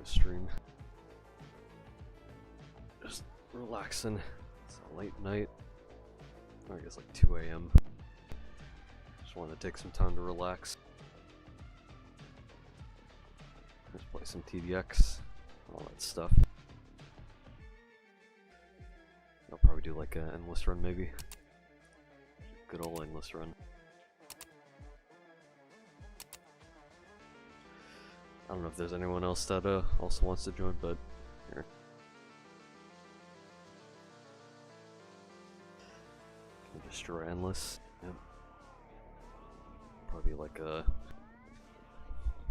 the stream. Just relaxing. It's a late night. I guess like 2 AM. Just wanted to take some time to relax. Just play some TDX, all that stuff. I'll probably do like an endless run maybe. Good old endless run. I don't know if there's anyone else that also wants to join, but here. Can destroy endless. Yep. Probably like a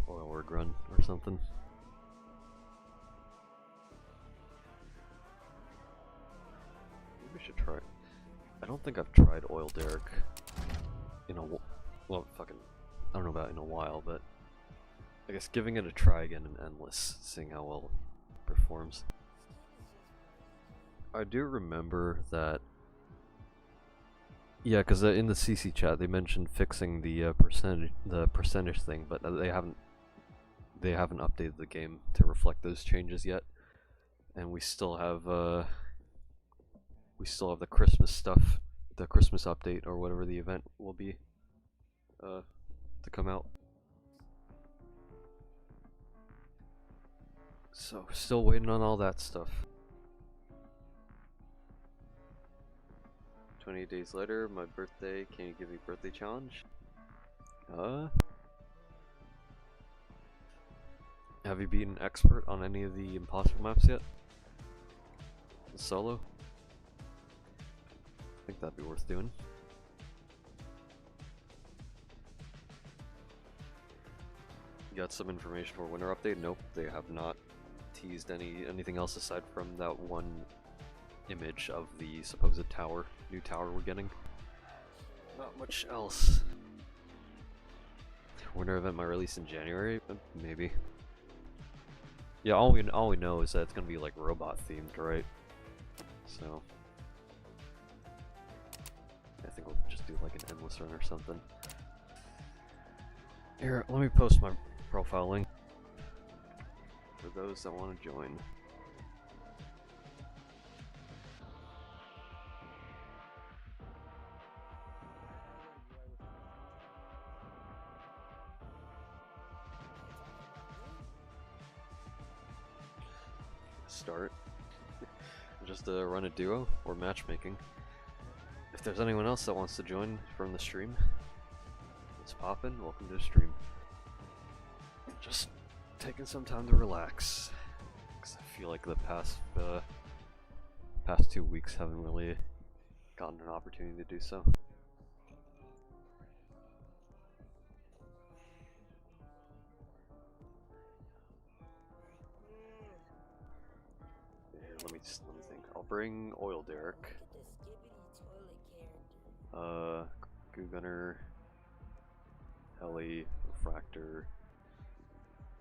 oil org run or something. Maybe we should try it. I don't think I've tried oil derrick in a well, fucking, I don't know about in a while, but I guess giving it a try again in endless, seeing how well it performs. I do remember that, yeah, because in the CC chat they mentioned fixing the percentage thing, but they haven't updated the game to reflect those changes yet, and we still have the Christmas stuff, the Christmas update or whatever the event will be, to come out. So, still waiting on all that stuff. 28 days later, my birthday. Can you give me birthday challenge? Have you been expert on any of the impossible maps yet? Solo? I think that'd be worth doing. You got some information for winter update? Nope, they have not teased anything else aside from that one image of the supposed tower, new tower we're getting. Not much else. Winter event might release in January, maybe. Yeah, all we know is that it's gonna be like robot themed, right? So I think we'll just do like an endless run or something. Here, let me post my profile link for those that want to join. Start. Just run a duo or matchmaking. If there's anyone else that wants to join from the stream, it's poppin'. Welcome to the stream. Just taking some time to relax, because I feel like the past 2 weeks haven't really gotten an opportunity to do so. Here, let me think. I'll bring oil derrick. Goo gunner, heli, refractor.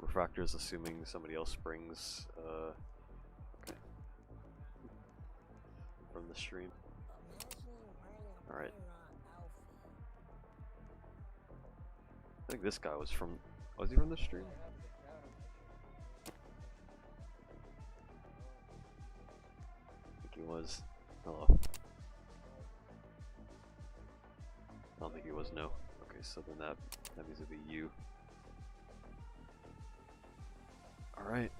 Refractor is assuming somebody else brings okay, from the stream. Alright. I think this guy was he from the stream? I think he was. Hello. I don't think he was, no. Okay, so then that means it'd be you. Alright.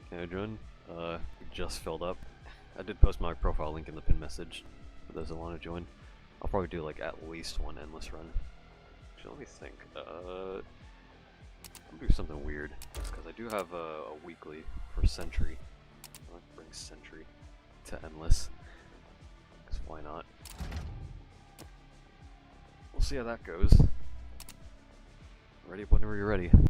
Can I join? Just filled up. I did post my profile link in the pin message for those that want to join. I'll probably do like at least one endless run. Actually, let me think. I'll do something weird, because I do have a weekly for Sentry. I'll bring Sentry to endless. Because why not? We'll see how that goes. Ready whenever you're ready. Did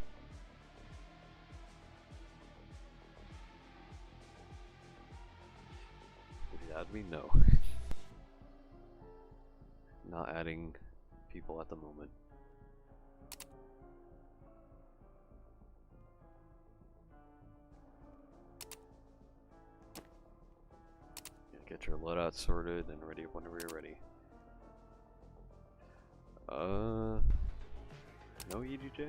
you add me? No. Not adding people at the moment. Get your loadout sorted and ready whenever you're ready. No EDJ?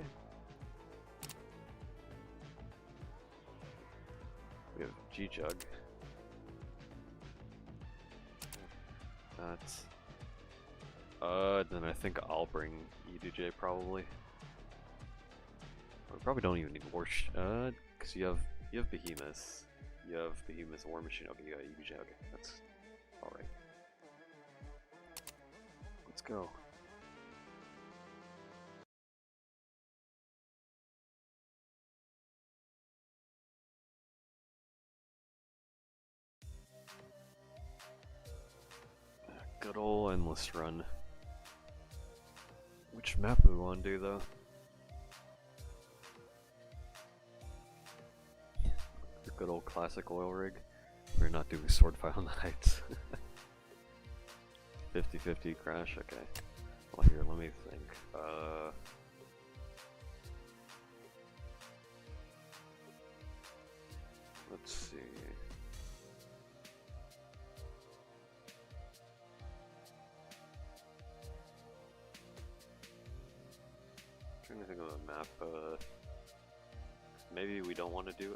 We have G-Jug. That's... then I think I'll bring EDJ probably. We probably don't even need because you have Behemoth. You have Behemoth War Machine. Okay, you got EDJ. Okay, that's alright. Let's go. Good ol' endless run. Which map do we want to do though? The good old classic oil rig. We're not doing sword fight on the heights. 50-50 crash, okay. Well here, let me think. Let's see. Trying to think of a map, maybe we don't want to do,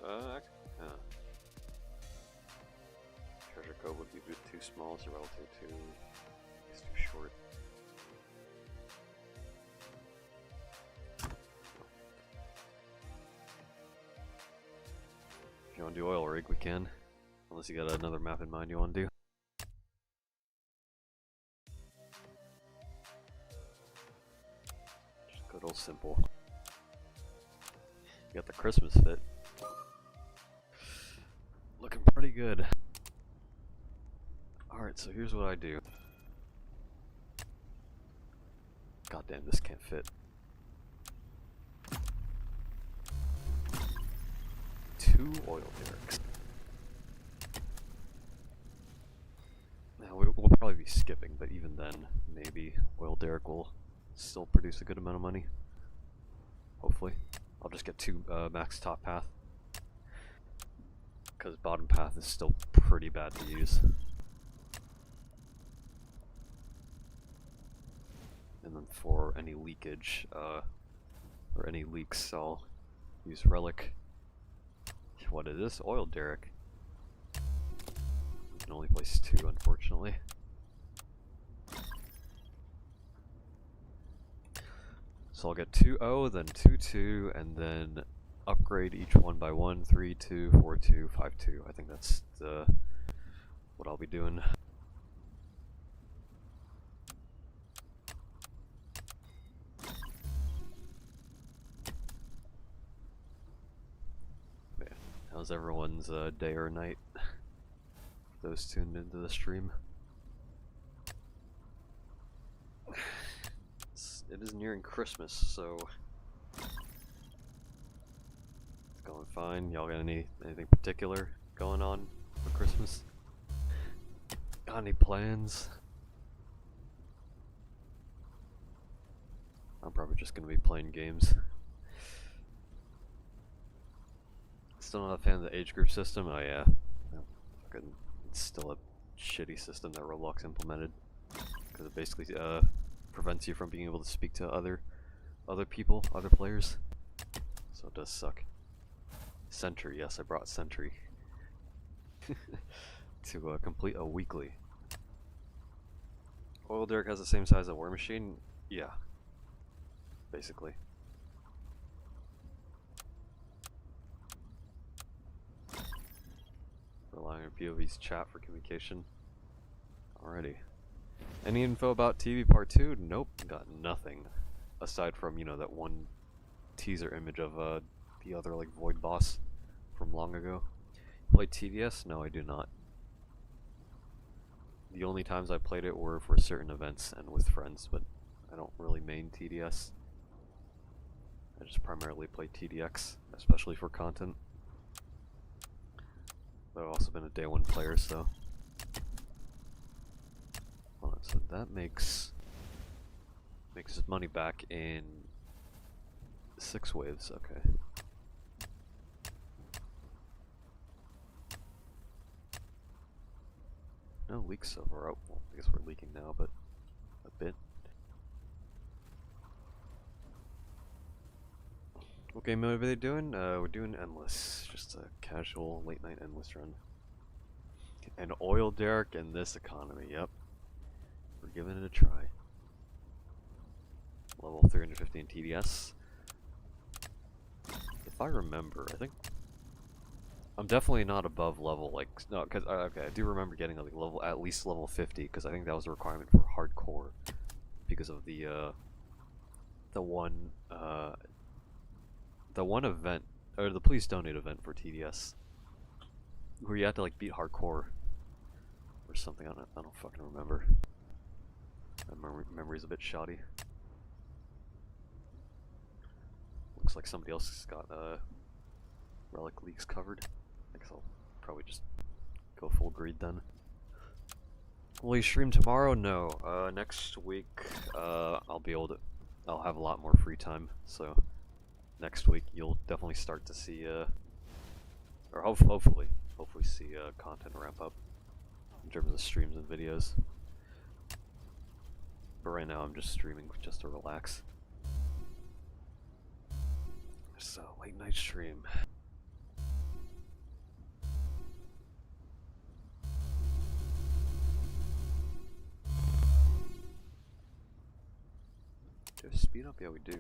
Treasure Cove would be too small, so relative to, it's too short. If you want to do oil rig, we can. Unless you got another map in mind you want to do. Just good old simple. You got the Christmas fit. Looking pretty good. Alright, so here's what I do. Goddamn, this can't fit. Two oil derricks. Now we'll probably be skipping, but even then, maybe oil derrick will still produce a good amount of money. Hopefully. I'll just get two max top path. Because bottom path is still pretty bad to use. And then for any leakage, or any leaks, I'll use relic. What is this? Oil derrick. You can only place two, unfortunately. So I'll get 2-0, then 2-2, and then upgrade each one by 1, 3-2, 4-2, 5-2. I think that's what I'll be doing. Yeah. How's everyone's day or night? Those tuned into the stream. It is nearing Christmas, so it's going fine. Y'all got anything particular going on for Christmas? Got any plans? I'm probably just gonna be playing games. Still not a fan of the age group system? Oh yeah. It's still a shitty system that Roblox implemented. Because it basically prevents you from being able to speak to other people, other players. So it does suck. Sentry, yes, I brought Sentry. To complete a weekly. Oil derrick has the same size as War Machine? Yeah. Basically. Relying on POV's chat for communication. Alrighty. Any info about TV Part 2? Nope, got nothing. Aside from, you know, that one teaser image of the other, like, Void boss from long ago. Play TDS? No, I do not. The only times I played it were for certain events and with friends, but I don't really main TDS. I just primarily play TDX, especially for content. But I've also been a day one player, so... Hold on, so that makes his money back in 6 waves, okay. No leaks so far. Oh, well, I guess we're leaking now, but a bit. What game mode are they doing? We're doing Endless. Just a casual late night Endless run. An oil derrick in this economy, yep. We're giving it a try. Level 315 TDS. If I remember, I think I'm definitely not above level like no, because okay, I do remember getting like level at least level 50 because I think that was a requirement for hardcore because of the one event or the please donate event for TDS where you had to like beat hardcore or something on it. I don't fucking remember. My memory's a bit shoddy. Looks like somebody else has got relic leaks covered. I guess I'll probably just go full greed then. Will you stream tomorrow? No. Next week I'll be able to. I'll have a lot more free time. So next week you'll definitely start to see or hopefully see content ramp up in terms of streams and videos. But right now I'm just streaming just to relax. So late night stream. Do we speed up? Yeah, we do.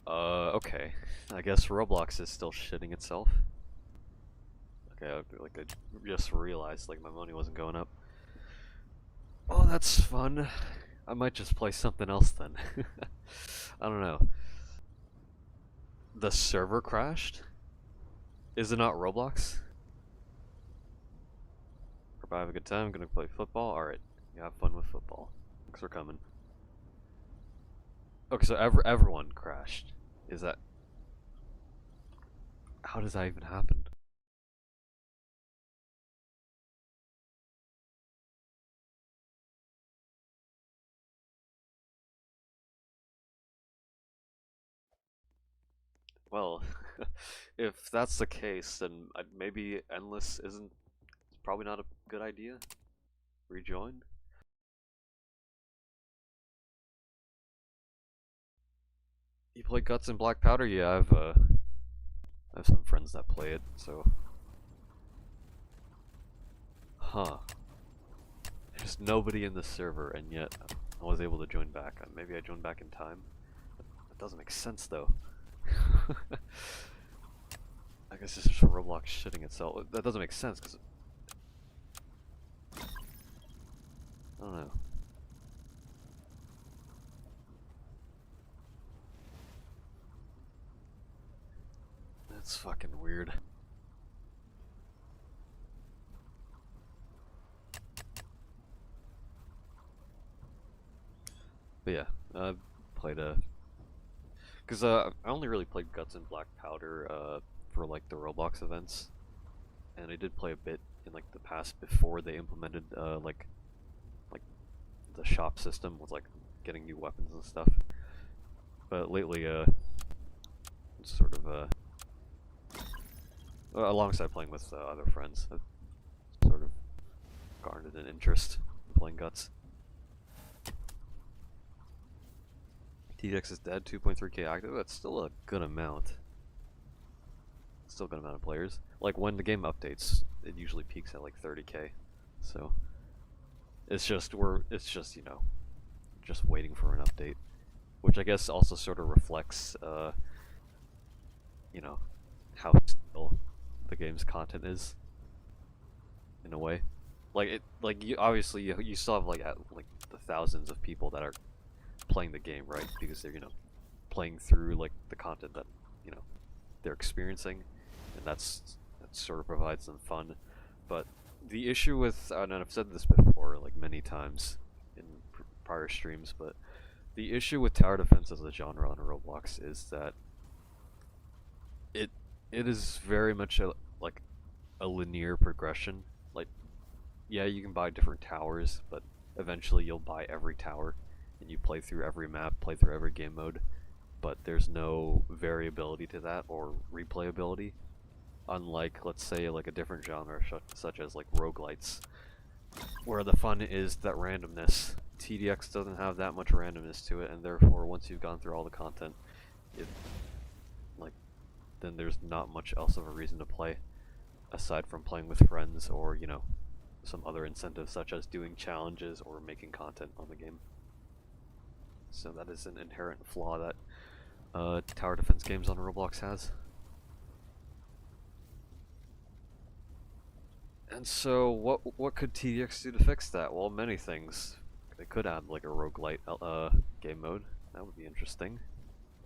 Okay. I guess Roblox is still shitting itself. Okay, I just realized like my money wasn't going up. Oh, that's fun. I might just play something else then. I don't know. The server crashed? Is it not Roblox? Hope I have a good time. I'm gonna play football. Alright, you have fun with football. Thanks for coming. Okay, so everyone crashed. Is that... How does that even happen? Well, if that's the case, then maybe Endless isn't... It's probably not a good idea. Rejoin? You play Guts and Black Powder? Yeah, I have some friends that play it, so... Huh. There's nobody in the server, and yet I was able to join back. Maybe I joined back in time? That doesn't make sense, though. I guess it's just Roblox shitting itself. That doesn't make sense, because... I don't know. That's fucking weird. But yeah, I played because I only really played Guts and Black Powder for like the Roblox events, and I did play a bit in like the past before they implemented like the shop system with like getting new weapons and stuff. But lately, sort of alongside playing with other friends, I've sort of garnered an interest in playing Guts. TDX is dead, 2.3k active. That's still a good amount. Still a good amount of players. Like when the game updates, it usually peaks at like 30k. So it's just you know, just waiting for an update, which I guess also sort of reflects you know, how still the game's content is in a way. Like you obviously you still have like the thousands of people that are playing the game, right? Because they're, you know, playing through like the content that, you know, they're experiencing, and that sort of provides them fun. But the issue with, and I've said this before like many times in prior streams, but the issue with tower defense as a genre on Roblox is that it is very much like a linear progression. Like, yeah, you can buy different towers, but eventually you'll buy every tower and you play through every map, play through every game mode, but there's no variability to that or replayability. Unlike, let's say, like a different genre such as like roguelites, where the fun is that randomness TDX doesn't have that much randomness to it, and therefore once you've gone through all the content, it like then there's not much else of a reason to play aside from playing with friends or, you know, some other incentives such as doing challenges or making content on the game. So that is an inherent flaw that tower defense games on Roblox has. And so what could TDX do to fix that? Well, many things. They could add like a roguelite game mode. That would be interesting.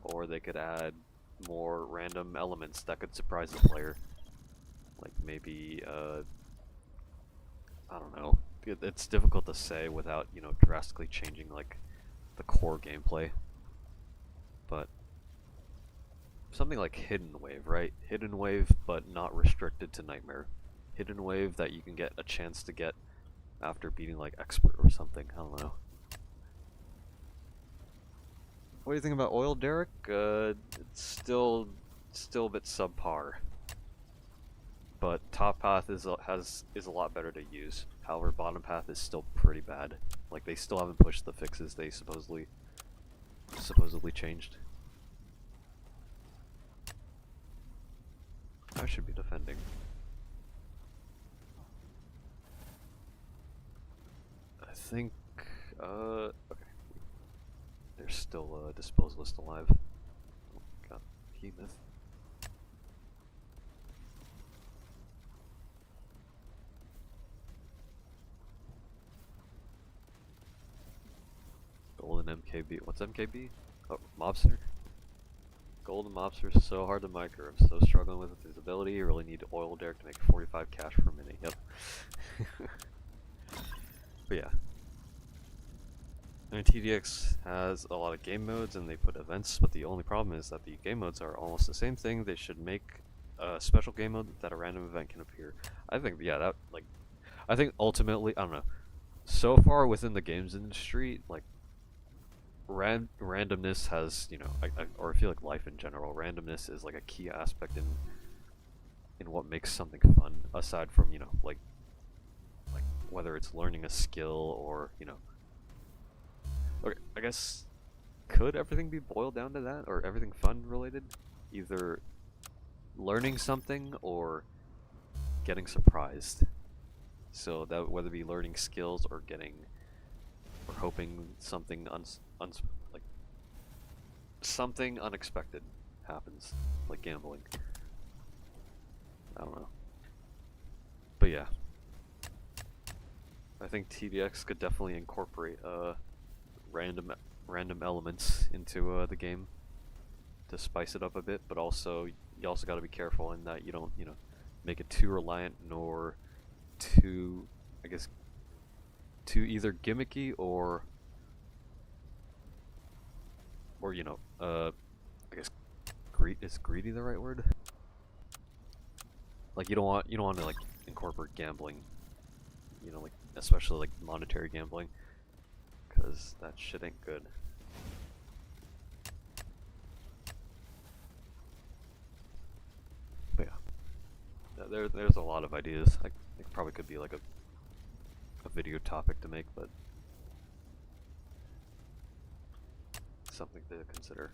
Or they could add more random elements that could surprise the player. Like maybe I don't know. It's difficult to say without, you know, drastically changing like the core gameplay. But something like Hidden Wave, right? Hidden Wave, but not restricted to Nightmare. Hidden Wave that you can get a chance to get after beating like Expert or something. I don't know. What do you think about Oil Derrick? It's still a bit subpar. But top path is a lot better to use. However, bottom path is still pretty bad. Like they still haven't pushed the fixes they supposedly changed. I should be defending. I think okay. There's still a Disposalist alive. Oh, God, Heathmouth. Golden MKB. What's MKB? Oh, Mobster? Golden Mobster is so hard to micro. I'm so struggling with his ability. You really need Oil Derrick to make 45 cash per minute. Yep. But yeah. I mean, TDX has a lot of game modes and they put events, but the only problem is that the game modes are almost the same thing. They should make a special game mode that a random event can appear. I think, yeah, that, like, I think ultimately, I don't know. So far within the games industry, like, randomness has, you know, or I feel like life in general, randomness is like a key aspect in what makes something fun, aside from, you know, like whether it's learning a skill or, you know. Okay, I guess, could everything be boiled down to that, or everything fun related? Either learning something or getting surprised. So that whether it be learning skills or getting, or hoping something like something unexpected happens, like gambling. I don't know. But yeah, I think TDX could definitely incorporate random elements into the game to spice it up a bit, but also you also got to be careful in that you don't, you know, make it too reliant nor too, I guess, too either gimmicky or you know, I guess is greedy the right word? Like you don't want to like incorporate gambling, you know, like especially like monetary gambling, because that shit ain't good. But yeah, there's a lot of ideas. It probably could be like a video topic to make, but something to consider.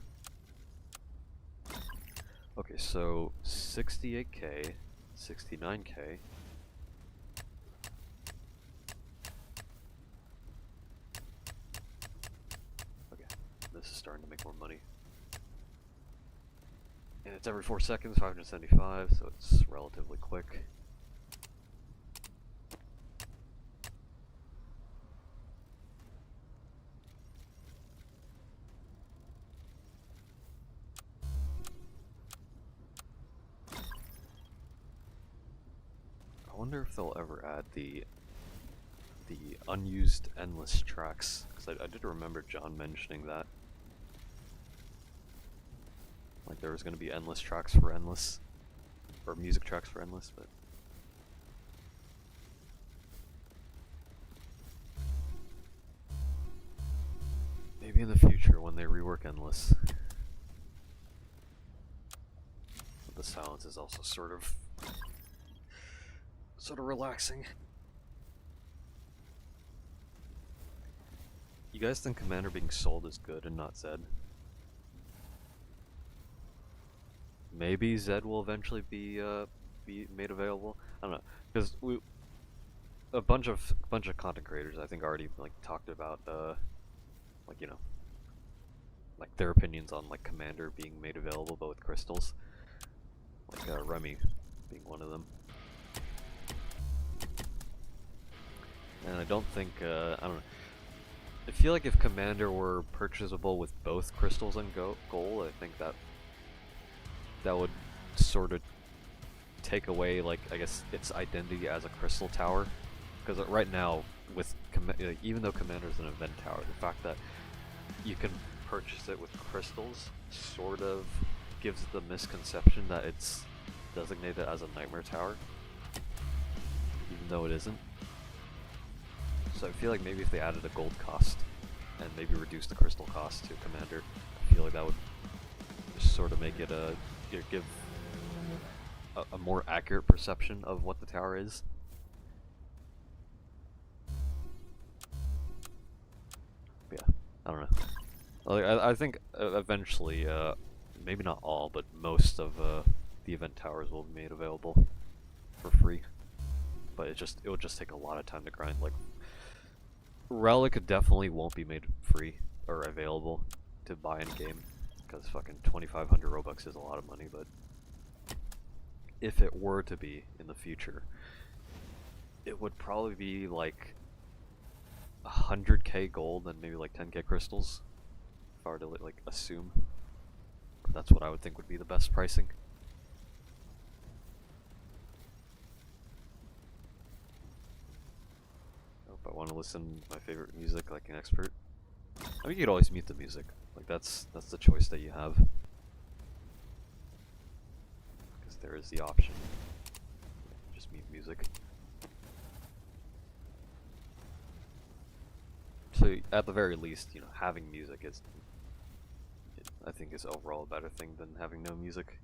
Okay, so 68k, 69k. Okay, this is starting to make more money. And it's every 4 seconds, 575, so it's relatively quick. I wonder if they'll ever add the unused endless tracks, because I did remember John mentioning that. Like there was going to be endless tracks for endless, or music tracks for endless, but maybe in the future when they rework endless. But the silence is also sort of relaxing. You guys think Commander being sold is good and not Zed? Maybe Zed will eventually be made available. I don't know, because a bunch of content creators I think already like talked about like like their opinions on like Commander being made available but with crystals. Like Remy being one of them. And I don't think I don't know. I feel like if Commander were purchasable with both crystals and gold, I think that would sort of take away, like, I guess its identity as a crystal tower. Because right now, with even though Commander is an event tower, the fact that you can purchase it with crystals sort of gives the misconception that it's designated as a nightmare tower, even though it isn't. So I feel like maybe if they added a gold cost and maybe reduced the crystal cost to Commander, I feel like that would just sort of make it give a more accurate perception of what the tower is. But yeah, I don't know. Like, I think eventually, maybe not all, but most of the event towers will be made available for free. But it will just take a lot of time to grind. Like, Relic definitely won't be made free or available to buy in game, because fucking 2,500 Robux is a lot of money. But if it were to be in the future, it would probably be like 100k gold and maybe like 10k crystals. If I were to like assume, that's what I would think would be the best pricing. If I want to listen to my favorite music like an expert, I mean, you could always mute the music. Like that's the choice that you have, because there is the option. Just mute music. So at the very least, having music is, I think, is overall a better thing than having no music.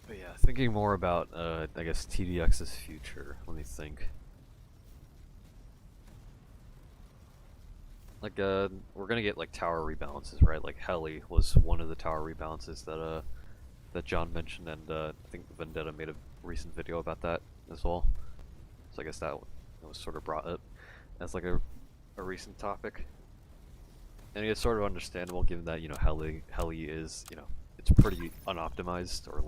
But yeah, thinking more about, I guess, TDX's future. Let me think. Like, we're gonna get like tower rebalances, right? Like Heli was one of the tower rebalances that John mentioned, and I think Vendetta made a recent video about that as well. So I guess that was sort of brought up as like a recent topic. And it's sort of understandable given that, Heli is, it's pretty unoptimized, or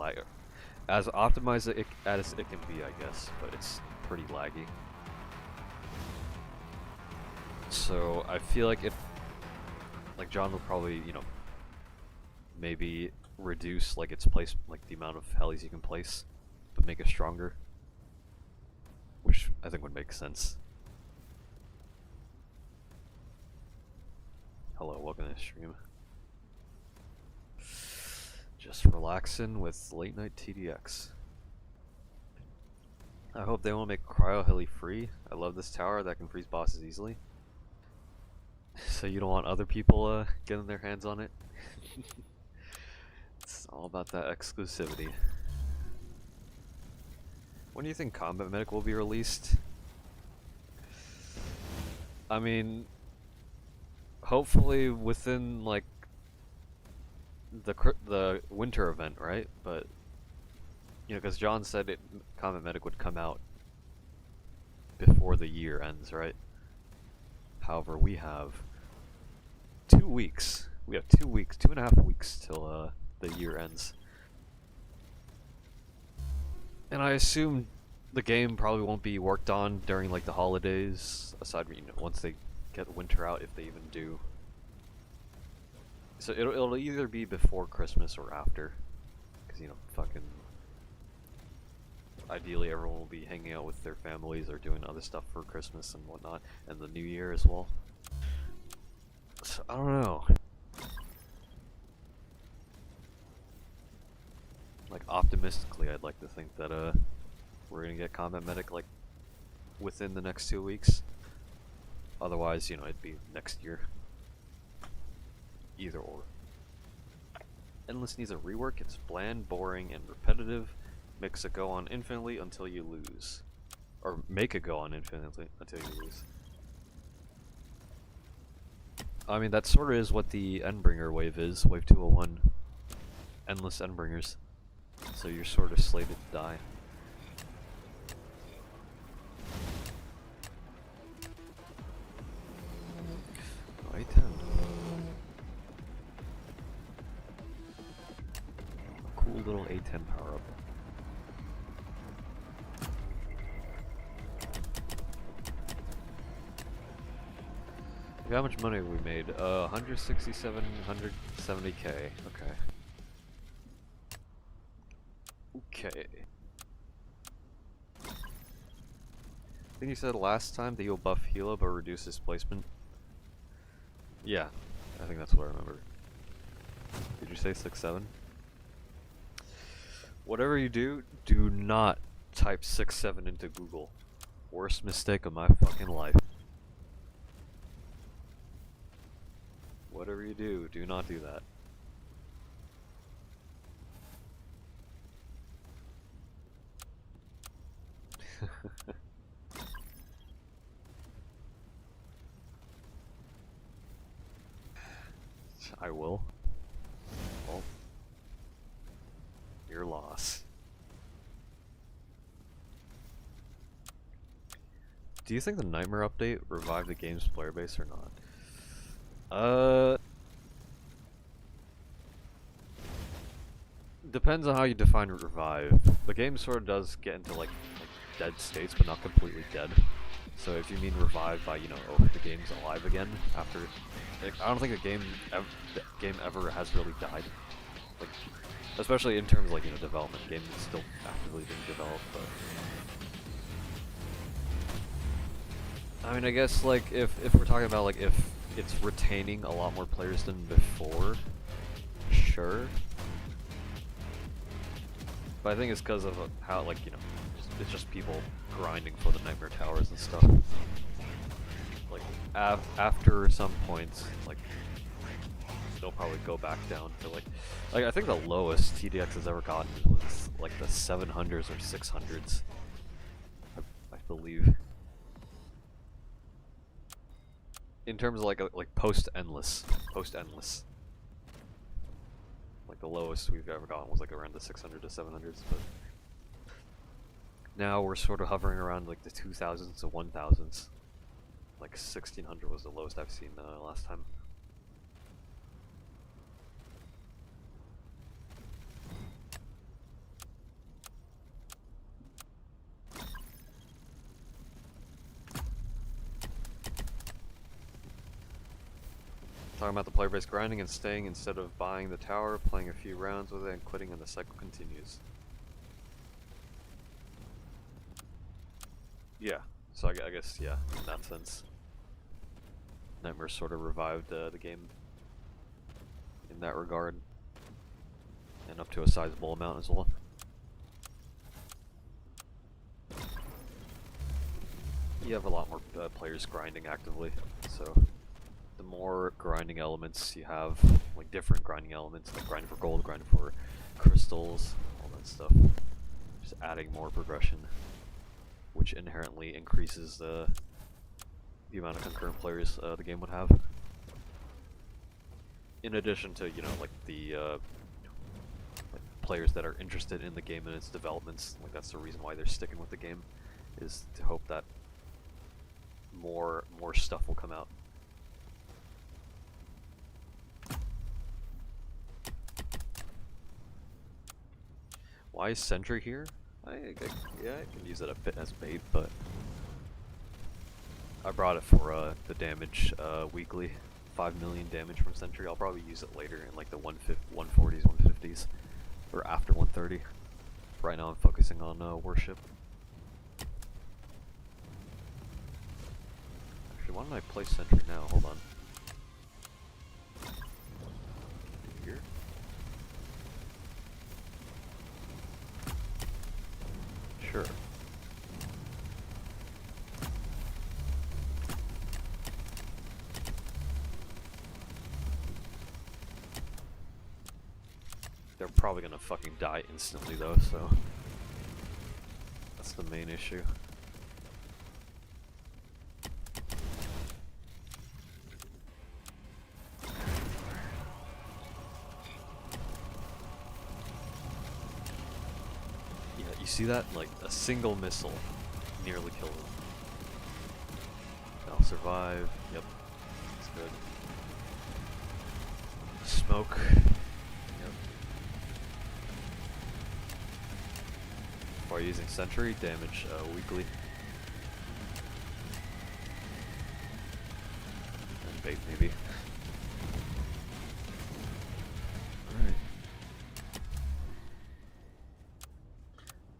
as optimized as it can be, I guess, but it's pretty laggy. So I feel like like John would probably, maybe reduce like its place, like the amount of helis you can place, but make it stronger, which I think would make sense. Hello, welcome to the stream. Just relaxing with late night TDX. I hope they won't make Cryo Heli free. I love this tower that can freeze bosses easily. So you don't want other people getting their hands on it? It's all about that exclusivity. When do you think Combat Medic will be released? I mean, hopefully within like the winter event, right? But because John said Combat Medic would come out before the year ends, right? However, we have 2 weeks. We have 2 weeks, 2.5 weeks till the year ends. And I assume the game probably won't be worked on during like the holidays, aside from once they get winter out, if they even do. So it'll either be before Christmas or after, because fucking ideally everyone will be hanging out with their families or doing other stuff for Christmas and whatnot, and the New Year as well. So I don't know. Like optimistically, I'd like to think that we're gonna get Combat Medic like within the next 2 weeks. Otherwise, it'd be next year. Either or. Endless needs a rework. It's bland, boring, and repetitive. Makes it go on infinitely until you lose. Or make it go on infinitely until you lose. I mean, that sort of is what the Endbringer wave is. Wave 201. Endless Endbringers. So you're sort of slated to die. Oh, A10. Cool little A10 power up. How much money have we made? 167, 170k. Okay. Okay. I think you said last time that you'll buff Hilo but reduce displacement. Yeah, I think that's what I remember. Did you say 6-7? Whatever you do, do not type 6-7 into Google. Worst mistake of my fucking life. Whatever you do, do not do that. I will. Well, your loss. Do you think the Nightmare update revived the game's player base or not? Depends on how you define revive. The game sort of does get into like dead states, but not completely dead. So if you mean revive by, you know, oh, the game's alive again after, like, I don't think the game ever has really died. Like, especially in terms of, like, you know, development. The game is still actively being developed, but I mean, I guess like if we're talking about like if it's retaining a lot more players than before, sure. But I think it's because of how, like, you know, it's just people grinding for the Nightmare Towers and stuff. Like, after some points, like, they'll probably go back down to, like, I think the lowest TDX has ever gotten was, like, the 700s or 600s. I believe. In terms of, like post-endless. Post-endless. Like, the lowest we've ever gotten was, like, around the 600 to 700s, but now we're sort of hovering around, like, the 2000s to 1000s. Like, 1600 was the lowest I've seen last time. Talking about the player base grinding and staying instead of buying the tower, playing a few rounds with it, and quitting, and the cycle continues. Yeah, so I guess, yeah, in that sense. Nightmare sort of revived the game in that regard, and up to a sizable amount as well. You have a lot more players grinding actively, so the more grinding elements you have, like different grinding elements, like grinding for gold, grinding for crystals, all that stuff, just adding more progression, which inherently increases the amount of concurrent players the game would have. In addition to, you know, like the like players that are interested in the game and its developments, like that's the reason why they're sticking with the game, is to hope that more stuff will come out. Why is Sentry here? Yeah, I can use it a bit as bait, but I brought it for the damage weekly. 5 million damage from Sentry. I'll probably use it later in like the 140s, 150s, or after 130. Right now I'm focusing on Worship. Actually, why don't I play Sentry now? Hold on. Here? Sure. They're probably gonna fucking die instantly though, so that's the main issue. Yeah, you see that? Like, a single missile nearly killed him. I'll survive. Yep. That's good. Smoke. Yep. While using sentry, damage weakly. And bait maybe. Alright.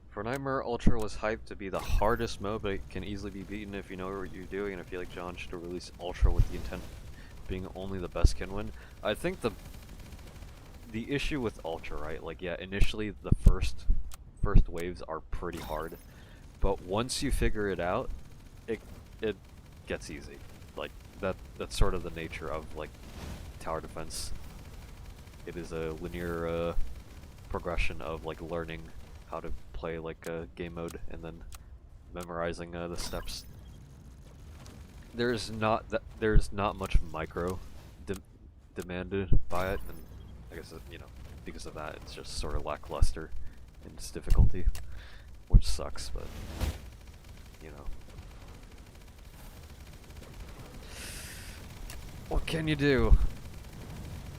For Nightmare, Ultra was hyped to be the hardest mode, but it can easily be beaten if you know what you're doing, and I feel like John should have released Ultra with the intent of being only the best can win. I think the issue with Ultra, right, like, yeah, initially the first waves are pretty hard, but once you figure it out, it gets easy. Like, that's sort of the nature of, like, tower defense. It is a linear progression of, like, learning how to play, like, a game mode and then memorizing the steps. There's not much micro demanded by it, and I guess, you know, because of that, it's just sort of lackluster in its difficulty, which sucks, but, you know. What can you do?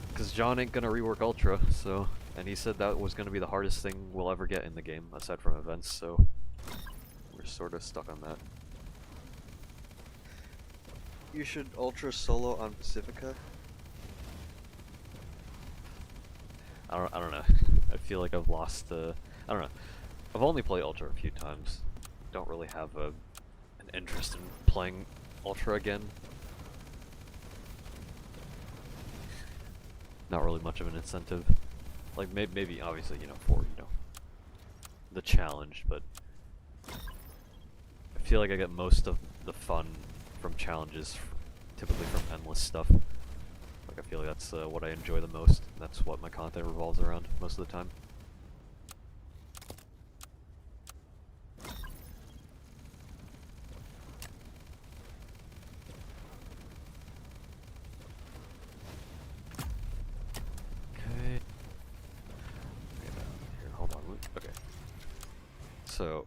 Because John ain't gonna rework Ultra, so, and he said that was gonna be the hardest thing we'll ever get in the game, aside from events, so we're sort of stuck on that. You should Ultra solo on Pacifica. I don't know. I feel like I've lost I don't know. I've only played Ultra a few times. Don't really have an interest in playing Ultra again. Not really much of an incentive. Like, maybe obviously, you know, for, you know, the challenge, but I feel like I get most of the fun from challenges, typically from endless stuff. Like, I feel like that's what I enjoy the most, and that's what my content revolves around most of the time. Okay. Here, hold on. Okay. So,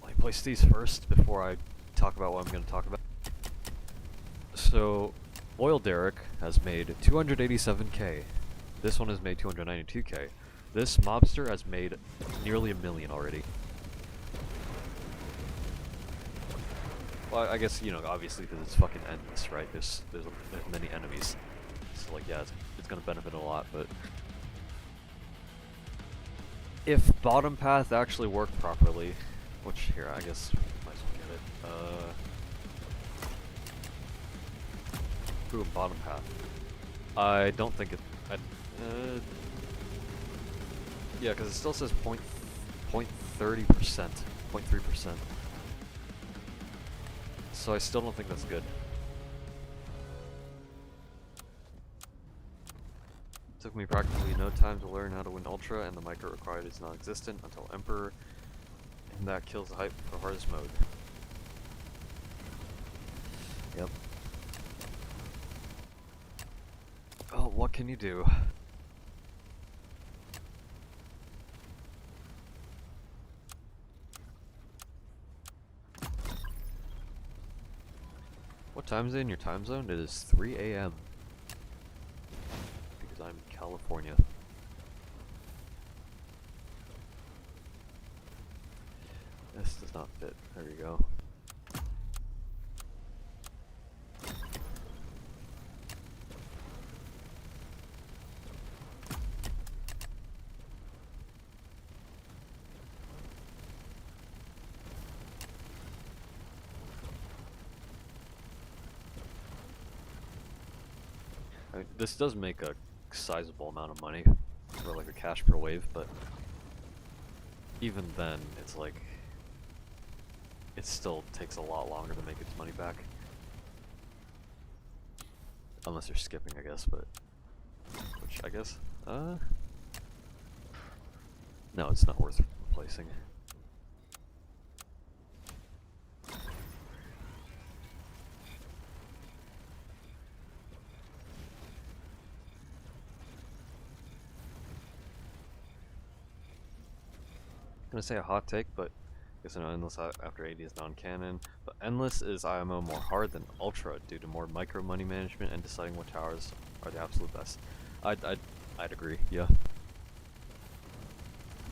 let me place these first before I talk about what I'm going to talk about. So, Oil Derrick has made 287k. This one has made 292k. This mobster has made nearly $1 million already. Well, I guess, you know, obviously because it's fucking endless, right? There's many enemies. So, like, yeah, it's gonna benefit a lot, but if bottom path actually worked properly, which, here, I guess, might as well get it. Boom, bottom path. I don't think it, yeah, because it still says 0.30%, 0.3%. So I still don't think that's good. Took me practically no time to learn how to win Ultra, and the micro required is non-existent until Emperor, and that kills the hype for hardest mode. Yep. Oh, what can you do? What time is it in your time zone? It is 3 AM. Because I'm in California. This does not fit. There you go. I mean, this does make a sizable amount of money for like a cash per wave, but even then, it's like it still takes a lot longer to make its money back. Unless you're skipping, I guess, but... Which, I guess... No, it's not worth replacing. I'm gonna say a hot take, but I guess Endless after 80 is non-canon. But Endless is IMO more hard than Ultra due to more micro money management and deciding what towers are the absolute best. I'd agree, yeah.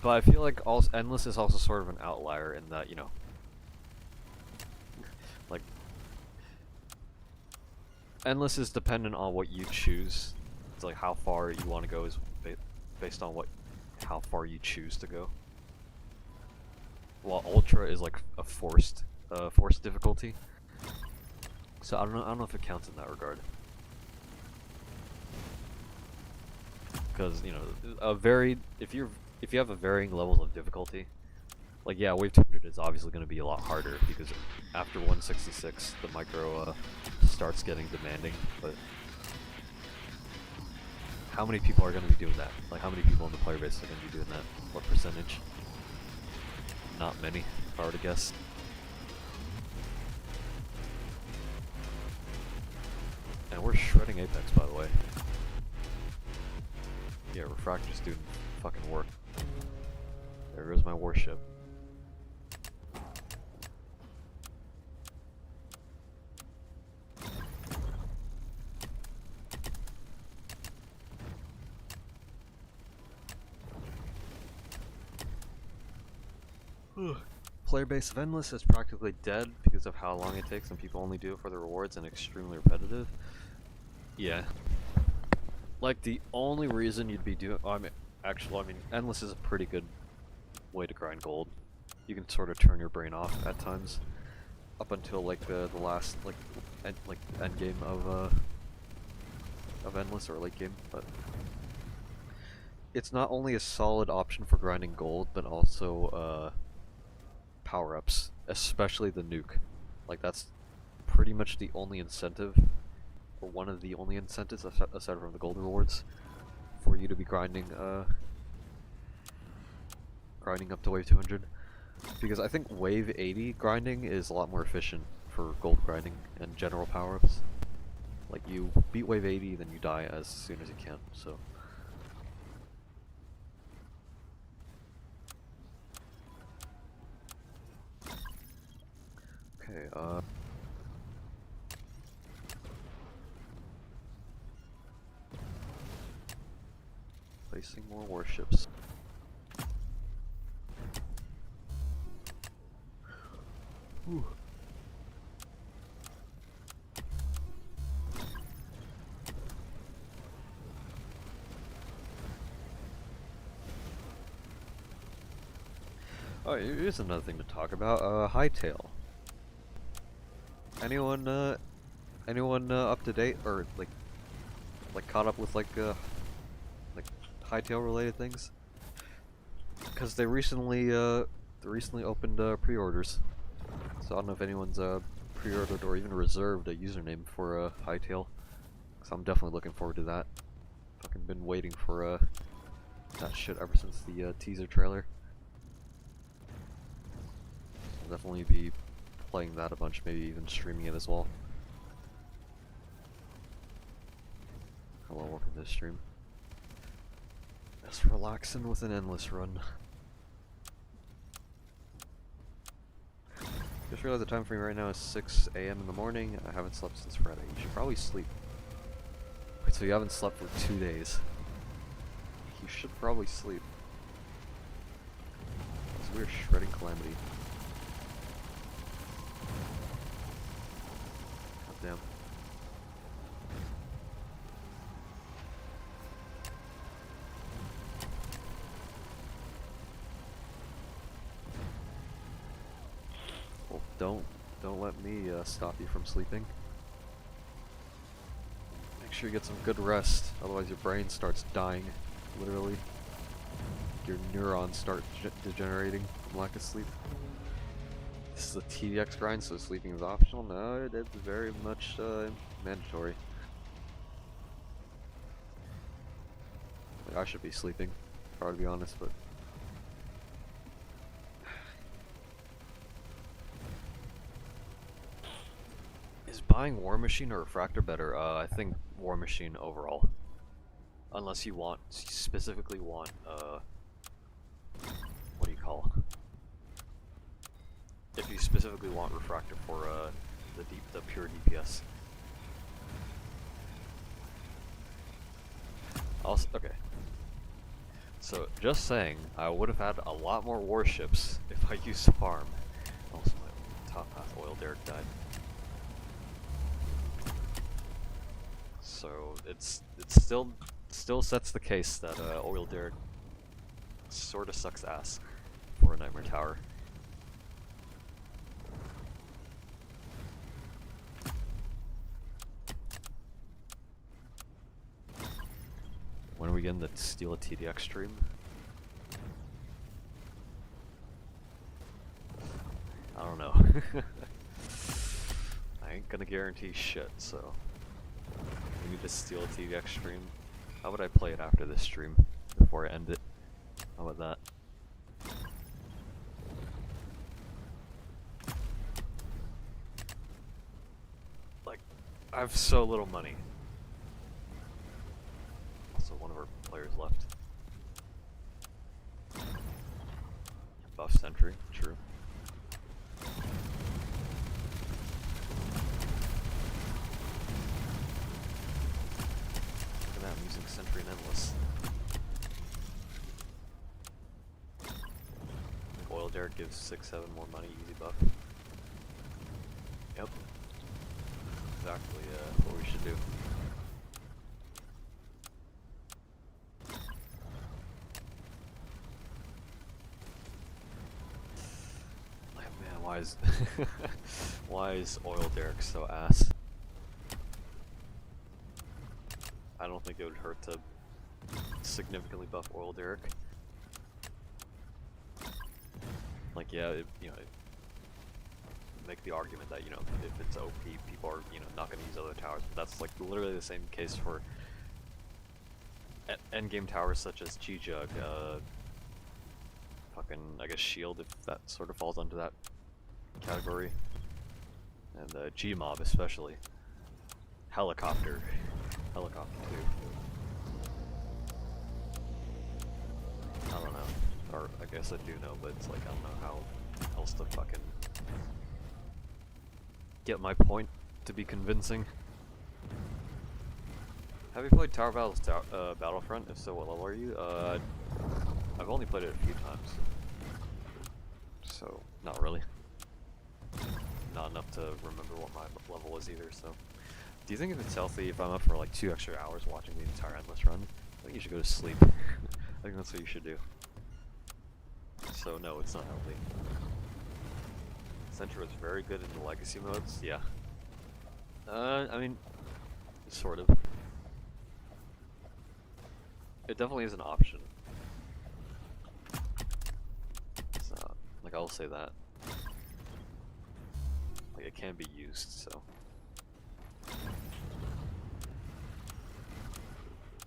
But I feel like also Endless is also sort of an outlier in that, you know, like Endless is dependent on what you choose. It's like how far you want to go is based on how far you choose to go. While Ultra is like a forced difficulty. So I don't know if it counts in that regard. Because, you know, if you have a varying levels of difficulty, like yeah, Wave 200 is obviously going to be a lot harder because after 166 the micro starts getting demanding, but how many people are going to be doing that? Like how many people in the player base are going to be doing that? What percentage? Not many, if I were to guess. And we're shredding Apex, by the way. Yeah, Refractor's doing fucking work. There goes my warship. Player base of Endless is practically dead because of how long it takes and people only do it for the rewards and extremely repetitive. Yeah. Like the only reason you'd be doing, I mean, Endless is a pretty good way to grind gold. You can sort of turn your brain off at times, up until like the last end game of Endless or late game. But it's not only a solid option for grinding gold, but also power-ups, especially the nuke. Like that's pretty much the only incentive, or one of the only incentives aside from the gold rewards, for you to be grinding up to wave 200. Because I think wave 80 grinding is a lot more efficient for gold grinding and general power-ups. Like you beat wave 80, then you die as soon as you can, so... Okay, placing more warships. Whew. Oh, here's another thing to talk about, Hightail. Anyone up to date, or like caught up with like Hightail related things? Because they recently opened pre-orders, so I don't know if anyone's pre-ordered or even reserved a username for Hightail. So I'm definitely looking forward to that. Fucking been waiting for that shit ever since the teaser trailer. I'll definitely be playing that a bunch, maybe even streaming it as well. Hello, welcome to the stream. Just relaxing with an endless run. Just realized the time for me right now is 6 AM in the morning. I haven't slept since Friday. You should probably sleep. Wait, so you haven't slept for 2 days? You should probably sleep. Because we're shredding Calamity. God damn. Well, don't let me stop you from sleeping. Make sure you get some good rest, otherwise your brain starts dying, literally. Your neurons start degenerating from lack of sleep. This is a TDX grind, so sleeping is optional? No, it's very much mandatory. Like, I should be sleeping, if I were to be honest, but... Is buying War Machine or Refractor better? I think War Machine overall. Unless you specifically want, what do you call? If you specifically want Refractor for, the pure DPS. Also, okay. So, just saying, I would have had a lot more warships if I used farm. Also, my top path oil derrick died. So it's still sets the case that oil derrick sort of sucks ass for a Nightmare Tower. When are we getting the steal a TDX stream? I don't know. I ain't gonna guarantee shit, so we need to steal a TDX stream. How would I play it after this stream before I end it? How about that? Like, I have so little money. Also, one of our players left. Buff sentry, true. Look at that, I'm using sentry and endless. Oil derrick gives 6-7 more money, easy buff. Yep. Exactly what we should do. Why is why is oil derrick so ass? I don't think it would hurt to significantly buff oil derrick. Like, yeah, make the argument that, you know, if it's OP, people are, you know, not going to use other towers. But that's like literally the same case for endgame towers such as G-Jug, fucking, I guess, Shield, if that sort of falls under that category, and G-Mob especially. Helicopter too. I don't know, or I guess I do know, but it's like I don't know how else to fucking get my point to be convincing. Have you played Tower Battles Battlefront? If so, what level are you? I've only played it a few times, so not really. Not enough to remember what my level was either, so. Do you think if it's healthy if I'm up for like 2 extra hours watching the entire endless run? I think you should go to sleep. I think that's what you should do. So no, it's not healthy. Sentry was very good in the legacy modes, yeah. I mean, sort of. It definitely is an option. So, like, I'll say that. Like, it can be used, so.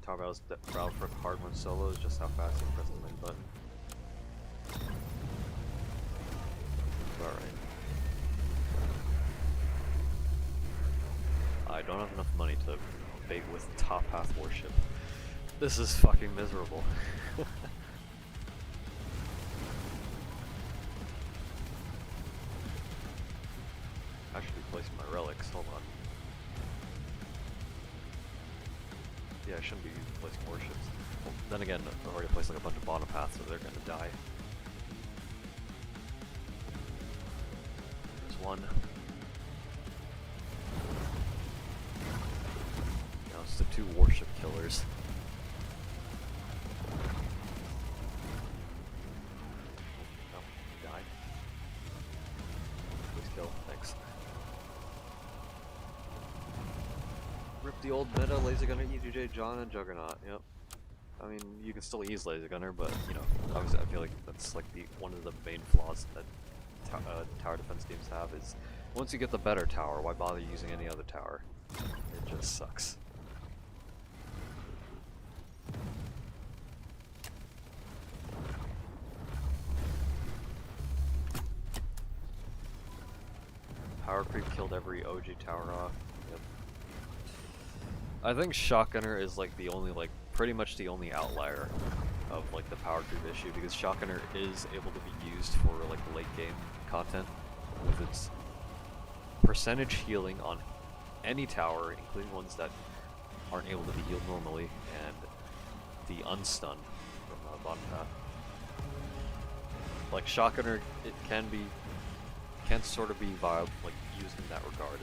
Talk about Battlefront hard when solo is just how fast you press the main button. Alright. I don't have enough money to bait with top path warship. This is fucking miserable. I should be placing my relics, hold on. Yeah, I shouldn't be placing warships. Well, then again, I've already placed like a bunch of bottom paths, so they're gonna die. There's one. Now it's the 2 warship killers. Oh, he died. Please kill, thanks. Rip the old meta, Laser Gunner, EDJ, John, and Juggernaut, yep. I mean, you can still use Laser Gunner, but, you know, obviously I feel like that's like one of the main flaws that tower defense teams have is, once you get the better tower, why bother using any other tower? It just sucks. Power creep killed every OG tower off. Yep. I think Shotgunner is like the only, like, pretty much the only outlier of like the power creep issue, because Shotgunner is able to be used for like late game content with its percentage healing on any tower, including ones that aren't able to be healed normally, and the unstun from bottom path. Like Shotgunner, it can sort of be viable, like used in that regard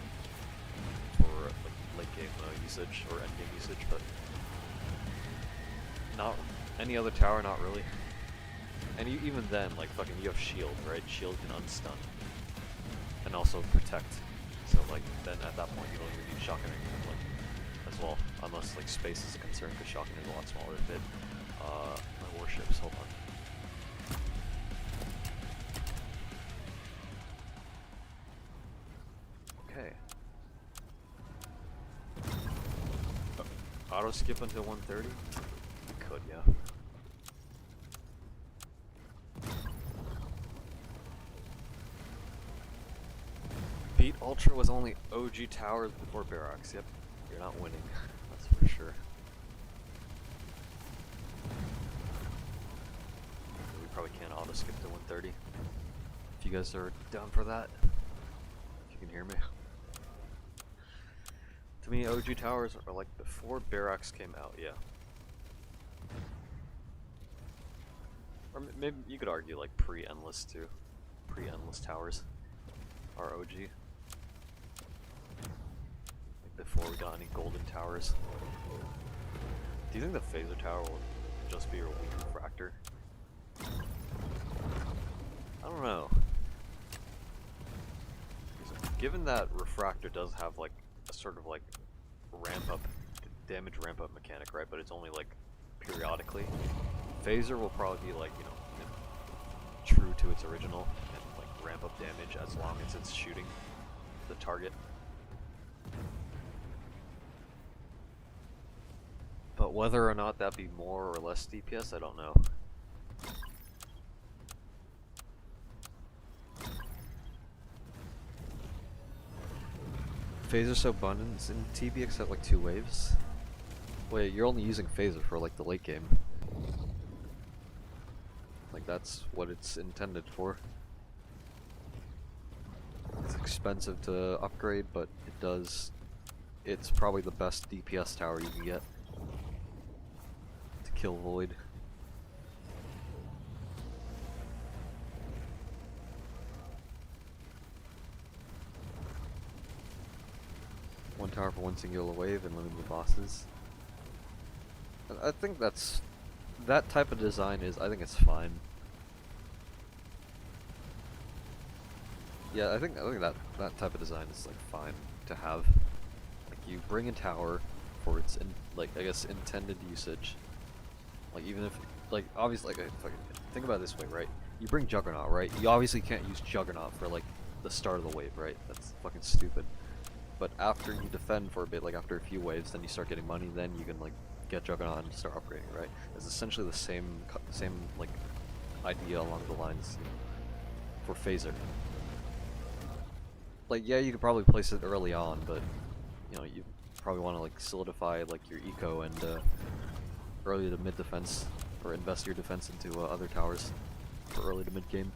for like late game usage or end game usage, but not any other tower, not really. And even then, like fucking, you have shield, right? Shield can unstun and also protect. So like then at that point you don't even need Shotgunner like as well, unless like space is a concern, because Shotgunner is a lot smaller than my warships. Hold on. Okay. Auto skip until 130? We could, yeah. Beat Ultra was only OG towers before Barracks. Yep, you're not winning. That's for sure. We probably can't auto skip to 130. If you guys are down for that, if you can hear me. To me, OG towers are like before Barracks came out, yeah. Or maybe you could argue like pre-Endless too. Pre-Endless towers are OG. Like before we got any golden towers. Do you think the Phaser Tower will just be your weak refractor? I don't know. Given that refractor does have like a sort of like damage ramp up mechanic, right? But it's only like periodically. Phaser will probably be like, you know, true to its original and like ramp up damage as long as it's shooting the target. But whether or not that be more or less DPS, I don't know. Phaser so abundant in TB except like 2 waves? Wait, you're only using Phaser for like the late game. Like that's what it's intended for. It's expensive to upgrade, but it's probably the best DPS tower you can get to kill Void. One tower for one singular wave and limited bosses. I think that type of design I think it's fine. Yeah, I think that type of design is like fine to have. Like you bring a tower for its I guess intended usage. Like even if like obviously like think about it this way, right? You bring Juggernaut, right? You obviously can't use Juggernaut for like the start of the wave, right? That's fucking stupid. But after you defend for a bit, like after a few waves, then you start getting money. Then you can like get Juggernaut and start upgrading, right? It's essentially the same like idea along the lines, you know, for Phaser. Like yeah, you could probably place it early on, but you know you probably want to like solidify like your eco and early to mid defense, or invest your defense into other towers for early to mid game.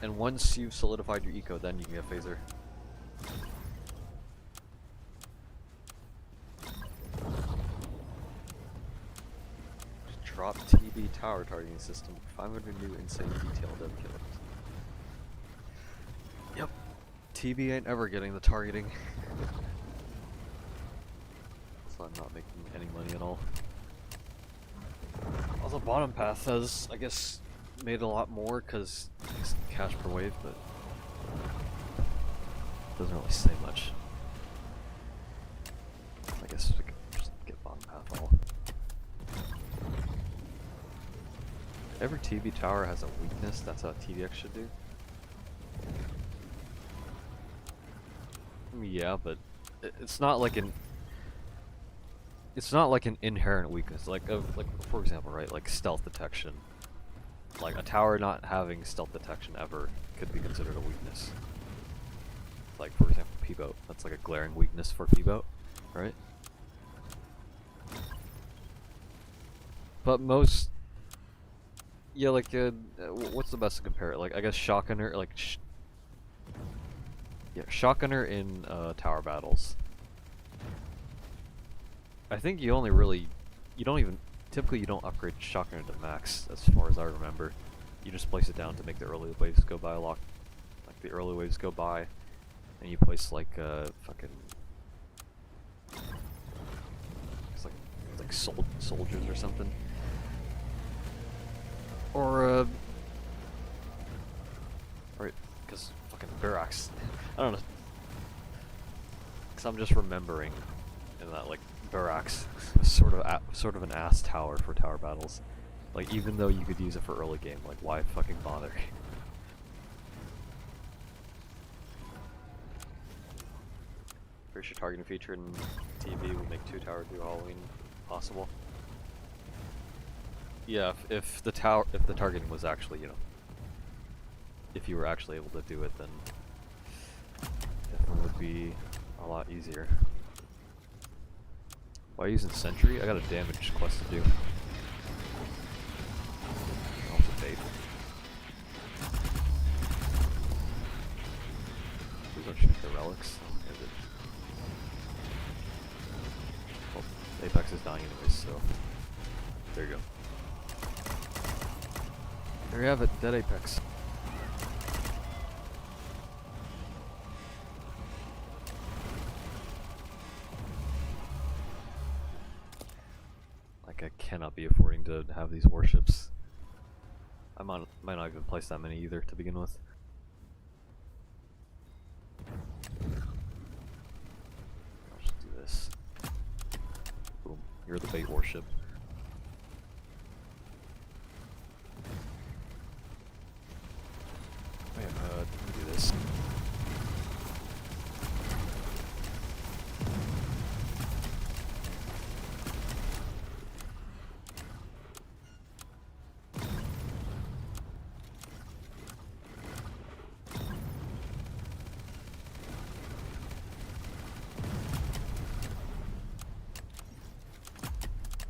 And once you've solidified your eco, then you can get Phaser. Drop TB tower targeting system. 500 new insane detail dev killers. Yep. TB ain't ever getting the targeting. So I'm not making any money at all. Also, bottom path has, I guess, made a lot more because it's cash per wave, but doesn't really say much. I guess we could just get bottom path all. Every TB tower has a weakness. That's how TDX should do. Yeah, but it's not like an inherent weakness. Like for example, right? Like stealth detection. Like a tower not having stealth detection ever could be considered a weakness. like for example P-boat. That's like a glaring weakness for P-boat, right? But most, yeah, like what's the best to compare it? Like I guess shotgunner, like yeah, shotgunner in tower battles. I think you only really, you don't even, typically you don't upgrade shotgunner to max as far as I remember. You just place it down to make the early waves go by a lot. Like the early waves go by, and you place like fucking, it's like soldiers or something, or right, because fucking barracks. I don't know, because I'm just remembering in that like barracks is sort of an ass tower for tower battles. Like even though you could use it for early game, like why fucking bother? Pretty sure targeting feature in TV will make 2-tower duo Halloween possible. Yeah, if the targeting was actually, you know, if you were actually able to do it, then definitely would be a lot easier. Why using Sentry? I got a damage quest to do. Also bait. Please don't shoot the relics. Is it? Well, Apex is dying anyways, so there you go. There you have it, dead Apex. Like I cannot be affording to have these warships. I might not even place that many either to begin with. I'll just do this. Boom. You're the bait warship. Wait, let me do this.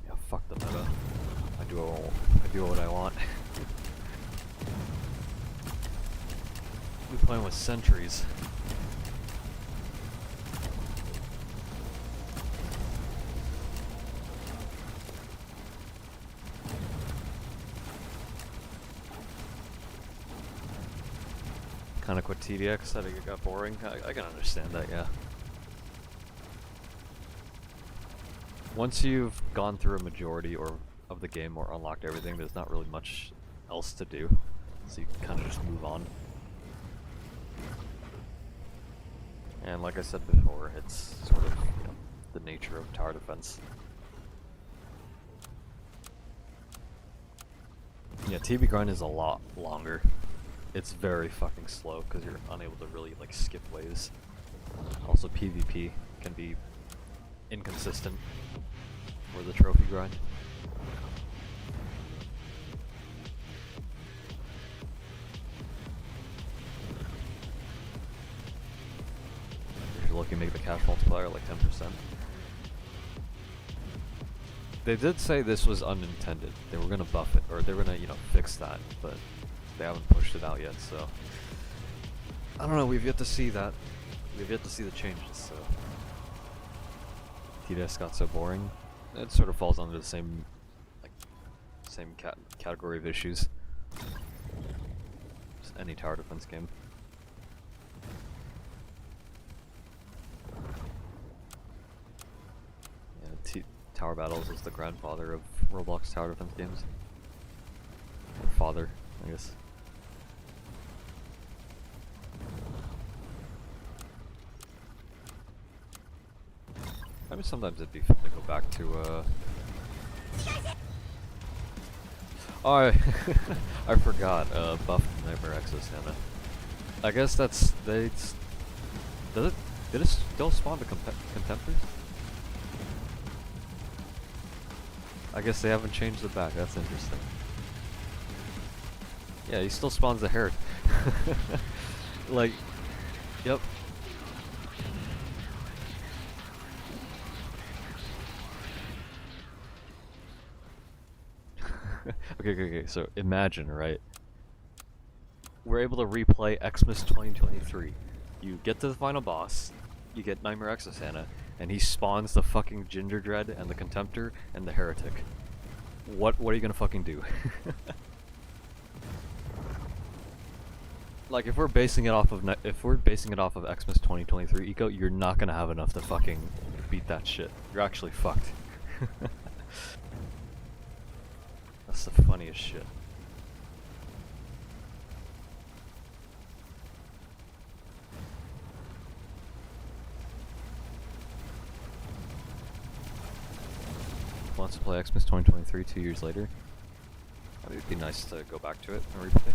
Yeah, fuck the meta. I do what I want. We're playing with sentries. Kinda quit TDX, I think it got boring. I can understand that, yeah. Once you've gone through a majority of the game or unlocked everything, there's not really much else to do. So you can kinda just move on. And like I said before, it's sort of, you know, the nature of tower defense. Yeah, TB grind is a lot longer. It's very fucking slow because you're unable to really like skip waves. Also PvP can be inconsistent for the trophy grind. If you're looking to make the cash multiplier like 10%. They did say this was unintended. They were gonna buff it, or they were gonna, you know, fix that, but they haven't pushed it out yet, so I don't know, we've yet to see that. We've yet to see the changes, so TDS got so boring. It sort of falls under the same like same category of issues. Just any tower defense game. Yeah, Tower Battles is the grandfather of Roblox tower defense games. Or father, I guess. I mean, sometimes it'd be fun to go back to, Oh, I forgot, buff Nightmare Exos Hannah. I guess that's, did it still spawn the Contemptors? I guess they haven't changed the back, that's interesting. Yeah, he still spawns the Herod. Like, yep. Okay. So imagine, right? We're able to replay Xmas 2023. You get to the final boss, you get Nightmare X of Santa, and he spawns the fucking Ginger Dread and the Contemptor and the Heretic. What are you gonna fucking do? Like if we're basing it off of Xmas 2023 eco, you're not gonna have enough to fucking beat that shit. You're actually fucked. That's the funniest shit. Wants to play Xmas 2023 2 years later. It would be nice to go back to it and replay.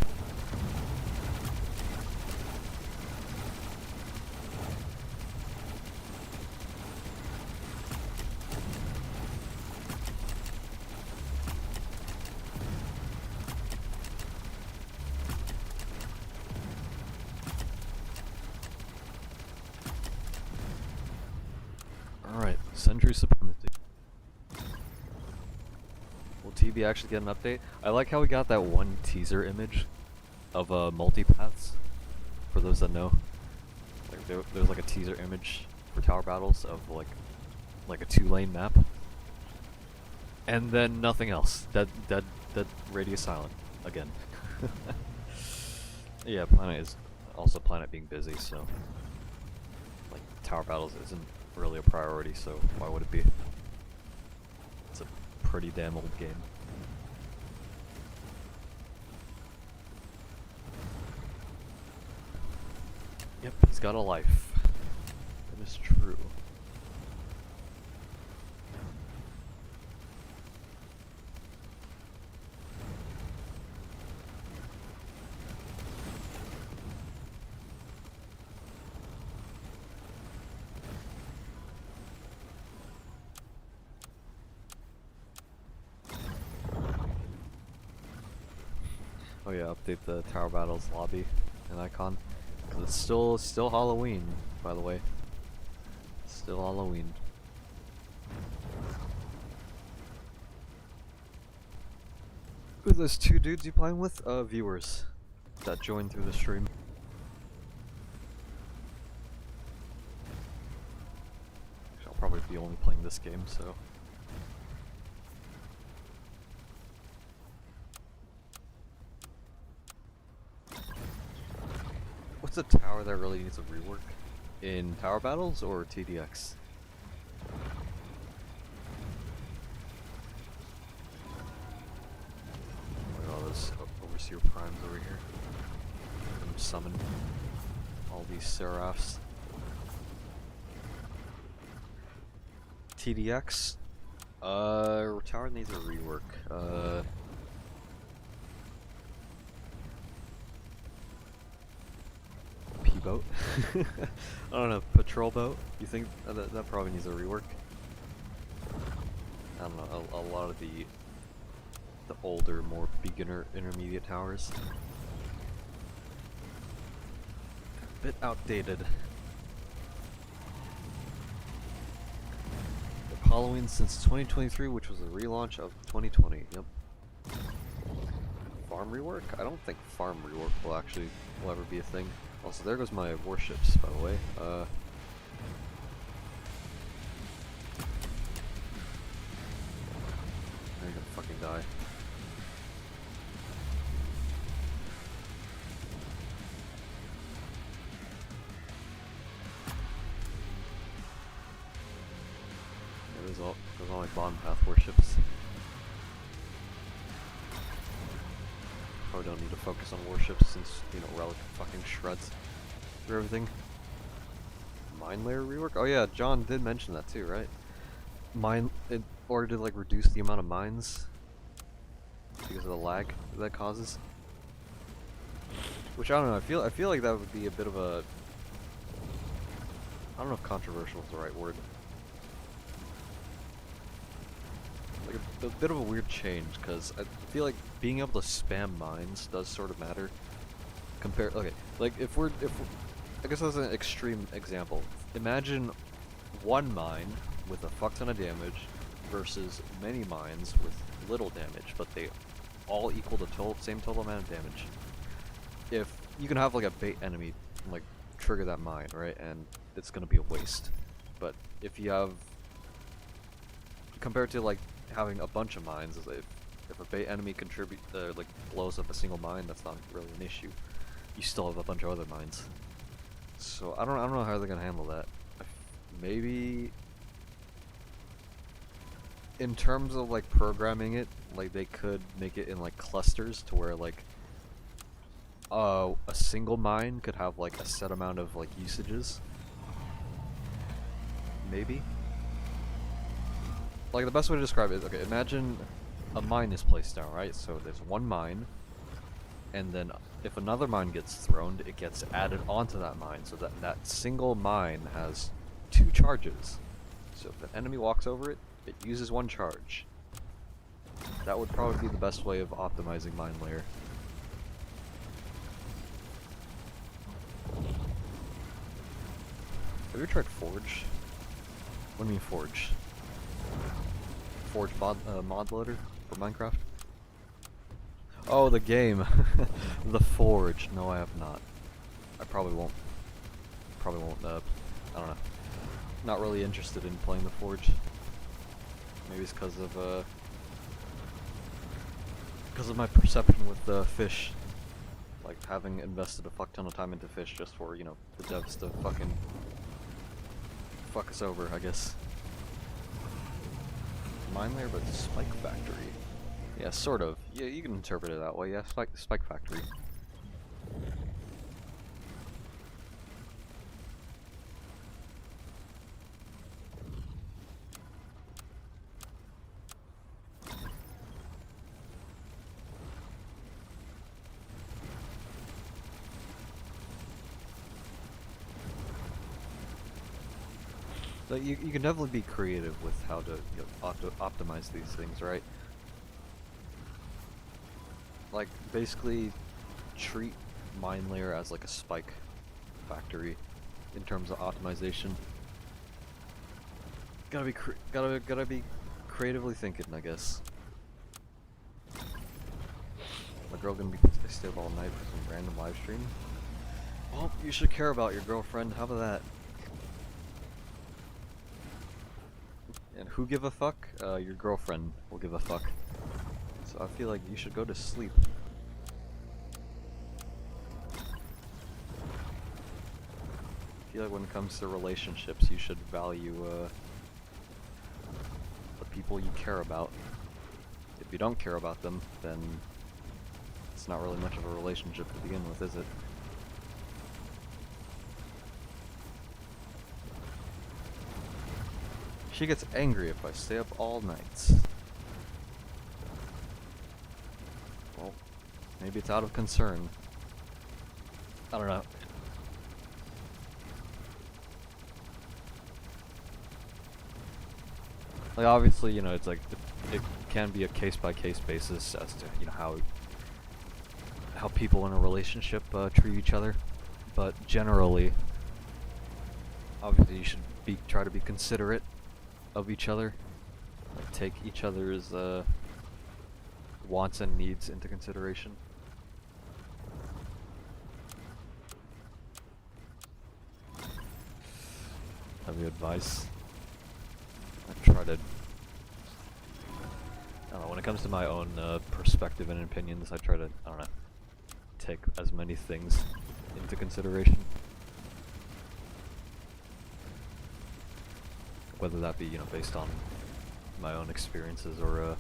Alright, Century Supremacy. Will TB actually get an update? I like how we got that one teaser image of multipaths. For those that know, like there's like a teaser image for tower battles of like a 2-lane map, and then nothing else. Dead radius silent again. Yeah, Planet being busy, so like tower battles isn't really a priority. So why would it be? It's a pretty damn old game. Yep, he's got a life. That is true. Oh yeah, update the Tower Battles lobby and icon. 'Cause it's still Halloween, by the way. Still Halloween. Who are those two dudes you playing with? Viewers that joined through the stream. I'll probably be only playing this game, so. What's a tower that really needs a rework? In Tower Battles or TDX? Look at all those Overseer Primes over here. Let them summon all these Seraphs. TDX? Tower needs a rework. Boat? I don't know, patrol boat? You think that probably needs a rework? I don't know, a lot of the older, more beginner intermediate towers. A bit outdated. Halloween since 2023, which was a relaunch of 2020. Yep. Farm rework? I don't think farm rework will ever be a thing. Also, there goes my warships, by the way. They're gonna fucking die. Yeah, there's all my bond path warships. Probably don't need to focus on warships since, you know, Relic fucking shreds through everything. Mine layer rework? Oh yeah, John did mention that too, right? In order to like reduce the amount of mines because of the lag that causes. Which I don't know, I feel like that would be a bit of a, I don't know if controversial is the right word. Like a bit of a weird change, because I feel like being able to spam mines does sort of matter. Okay, like if we're I guess that's an extreme example. Imagine one mine with a fuck ton of damage versus many mines with little damage, but they all equal the same total amount of damage. If you can have like a bait enemy like trigger that mine, right, and it's gonna be a waste. But if you have, compared to like having a bunch of mines, if a bait enemy like blows up a single mine, that's not really an issue. You still have a bunch of other mines. So I don't know how they're gonna handle that. Maybe in terms of like programming it, like they could make it in like clusters to where like a single mine could have like a set amount of like usages. Maybe. Like the best way to describe it is, okay, imagine a mine is placed down, right? So there's one mine, and then if another mine gets thrown, it gets added onto that mine, so that that single mine has 2 charges. So if an enemy walks over it, it uses 1 charge. That would probably be the best way of optimizing mine layer. Have you tried Forge? What do you mean Forge? Forge mod loader for Minecraft? Oh, the game. The Forge. No, I have not. I probably won't. I don't know. Not really interested in playing the Forge. Maybe it's because of my perception with fish. Like having invested a fuck ton of time into fish just for, you know, the devs to fucking fuck us over, I guess. Mine layer, but Spike Factory. Yeah, sort of. Yeah, you can interpret it that way. Yeah, Spike Factory. Like you can definitely be creative with how to, you know, optimize these things, right? Like basically treat mine layer as like a spike factory in terms of optimization. Gotta be creatively thinking, I guess. My girl gonna be stay up all night for some random live stream. Well, you should care about your girlfriend. How about that? And who give a fuck? Your girlfriend will give a fuck. So I feel like you should go to sleep. I feel like when it comes to relationships, you should value the people you care about. If you don't care about them, then it's not really much of a relationship to begin with, is it? She gets angry if I stay up all nights. Well, maybe it's out of concern. I don't know. Like obviously, you know, it's like it can be a case-by-case basis as to, you know, how people in a relationship treat each other, but generally, obviously, you should try to be considerate of each other, like take each other's wants and needs into consideration. Have you advice? I try to, I don't know, when it comes to my own perspective and opinions, I try to, I don't know, take as many things into consideration. Whether that be, you know, based on my own experiences or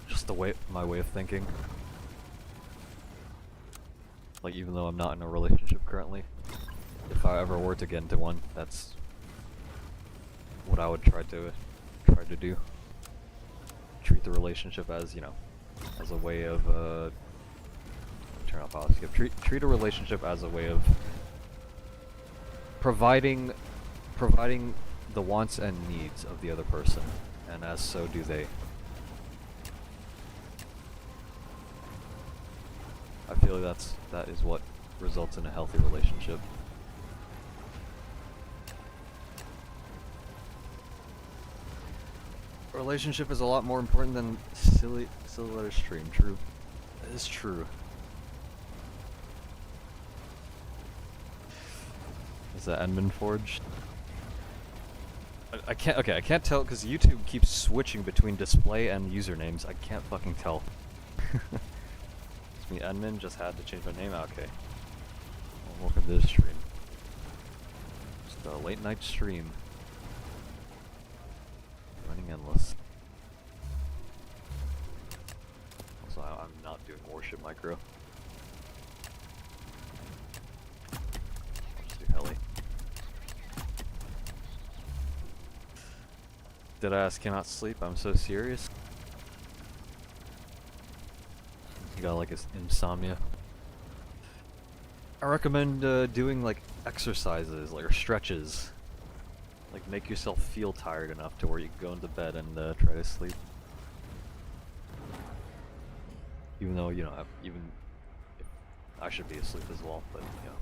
just my way of thinking. Like even though I'm not in a relationship currently, if I ever were to get into one, that's what I would try to do. Treat the relationship as, you know, as a way of turn off auto skip. Treat a relationship as a way of providing the wants and needs of the other person, and as so do they. I feel like that is what results in a healthy relationship. A relationship is a lot more important than silly letter stream. True. That is true. Is that Edmund Forge? I can't. Okay, I can't tell because YouTube keeps switching between display and usernames. I can't fucking tell. It's me, Edmund. Just had to change my name. Okay. Well, welcome to this stream. Just a late night stream. Running endless. Also, I'm not doing Warship Micro. I'll just do Heli. Did I ask cannot sleep? I'm so serious. You got like insomnia. I recommend doing like exercises, like or stretches. Like make yourself feel tired enough to where you can go into bed and try to sleep. Even though, you know, even if I should be asleep as well, but you know.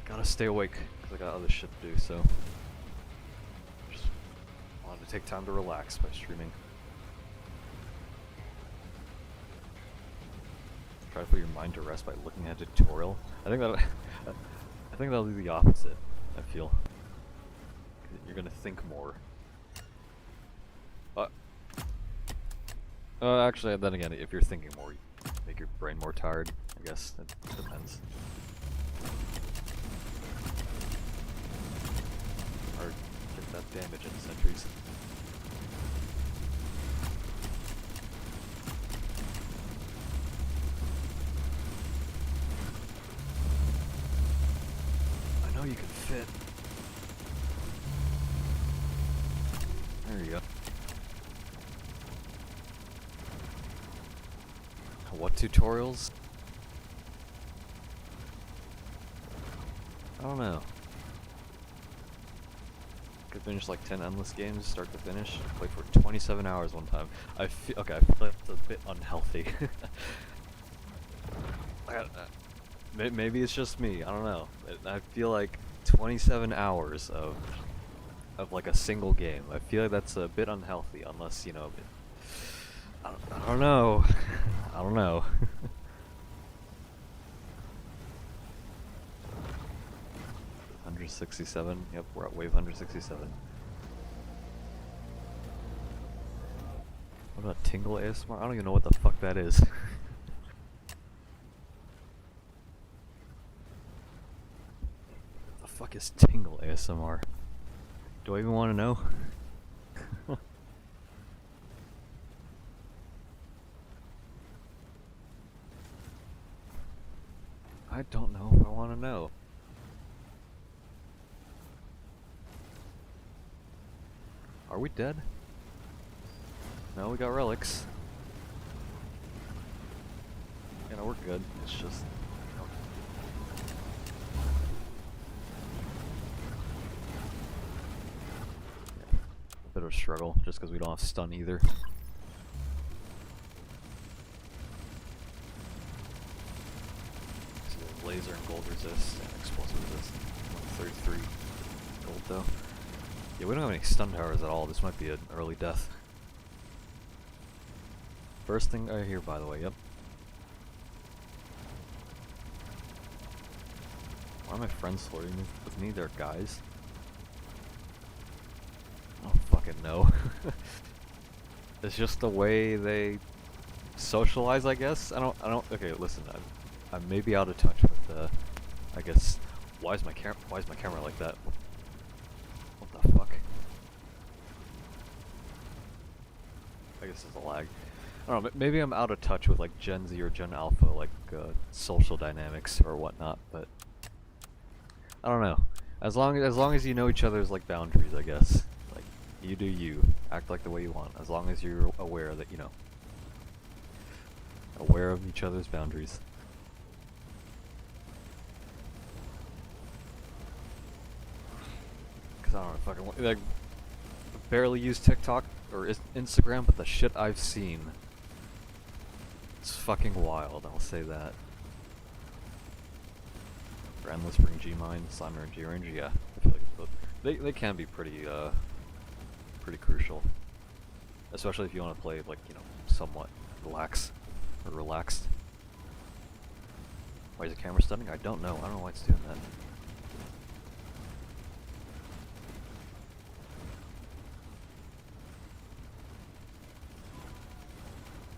Gotta stay awake because I got other shit to do, so. Just wanted to take time to relax by streaming. Try to put your mind to rest by looking at a tutorial. I think that'll do the opposite. I feel you're gonna think more. Actually, then again, if you're thinking more, you make your brain more tired. I guess it depends. Or get that damage in sentries. I know you can fit. There you go. What tutorials? I don't know. Could finish like 10 endless games, start to finish. Played for 27 hours one time. I feel like that's a bit unhealthy. Maybe it's just me. I don't know. I feel like 27 hours of like a single game. I feel like that's a bit unhealthy, unless you know. I don't know. I don't know. 167. Yep, we're at wave 167. What about Tingle ASMR? I don't even know what the fuck that is. What the fuck is Tingle ASMR? Do I even want to know? I don't know if I want to know. Are we dead? No, we got relics. Yeah, no, we're good. It's just... yeah, a bit of a struggle, just because we don't have stun either. Laser and gold resist and explosive resist. 133 gold though. Yeah, we don't have any stun towers at all. This might be an early death. First thing I hear, by the way, yep. Why are my friends flirting with me? They're guys. I don't fucking know. It's just the way they socialize, I guess. I don't, okay, listen, I may be out of touch with, I guess, why is my camera like that? What the fuck? I guess it's a lag. I don't know, maybe I'm out of touch with like Gen Z or Gen Alpha, like social dynamics or whatnot, but I don't know. As long as you know each other's like boundaries, I guess. Like, you do you. Act like the way you want, as long as you're aware that, you know, aware of each other's boundaries. Cause I don't know, fucking like barely use TikTok or Instagram, but the shit I've seen, it's fucking wild. I'll say that. For endless ring G mine, Slimer and G range, yeah. I feel like they can be pretty pretty crucial. Especially if you want to play, like, you know, somewhat relaxed. Why is the camera stunning? I don't know. I don't know why it's doing that.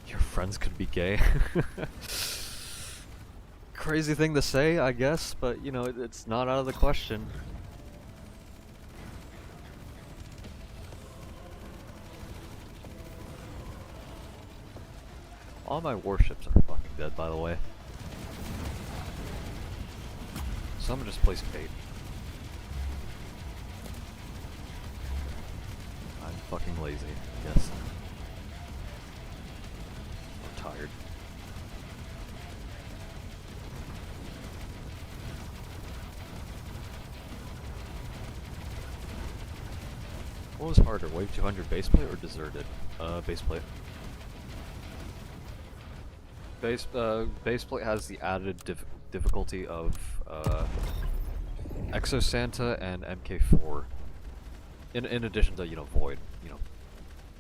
Your friends could be gay. Crazy thing to say, I guess, but you know, it's not out of the question. All my warships are fucking dead, by the way. So I'm gonna just place bait. I'm fucking lazy, yes. I'm tired. What was harder, Wave 200 baseplate or Deserted? Baseplate. Baseplate has the added difficulty of Exo Santa and MK4. In addition to, you know, Void, you know,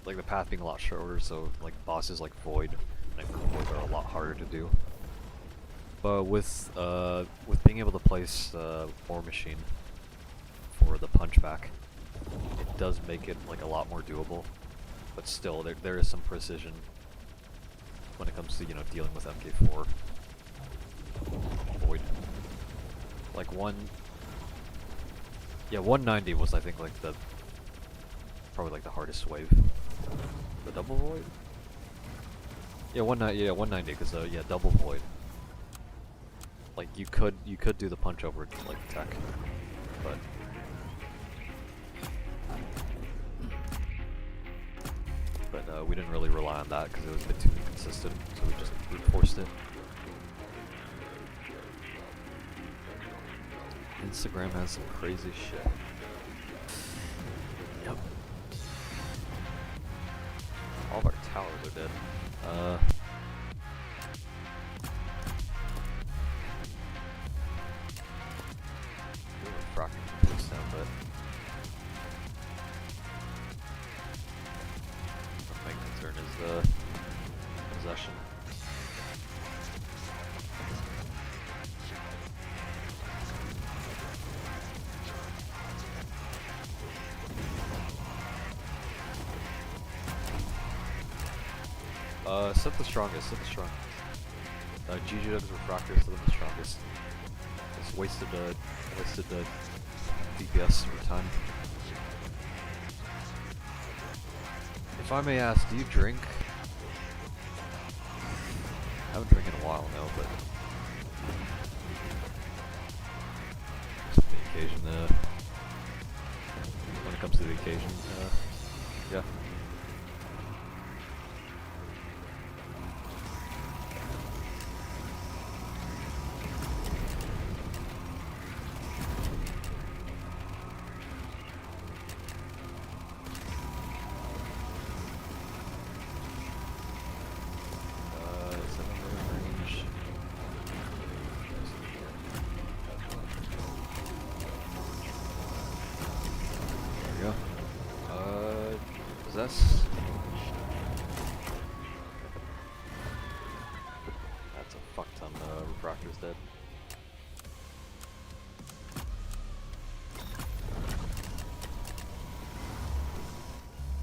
like the path being a lot shorter, so like bosses like Void and Void are a lot harder to do. But with being able to place War Machine for the punchback, it does make it like a lot more doable. But still, there is some precision when it comes to, you know, dealing with MK4. Void. Like 190 was, I think, like probably like the hardest wave. The double void? Yeah, 190, because yeah, double void. Like you could do the punch over like tech, but we didn't really rely on that because it was a bit too inconsistent, so we just brute forced it. Instagram has some crazy shit. Yep. All of our towers are dead. We were fracking this down, but our main concern is the possession. Set the strongest, set the strongest. GG Dubs Refractor, set them the strongest. Just wasted DPS over time. If I may ask, do you drink? I haven't drank in a while now, but just for the occasion, when it comes to the occasion, yeah. Possess. That's a fuck ton. Refractor's dead.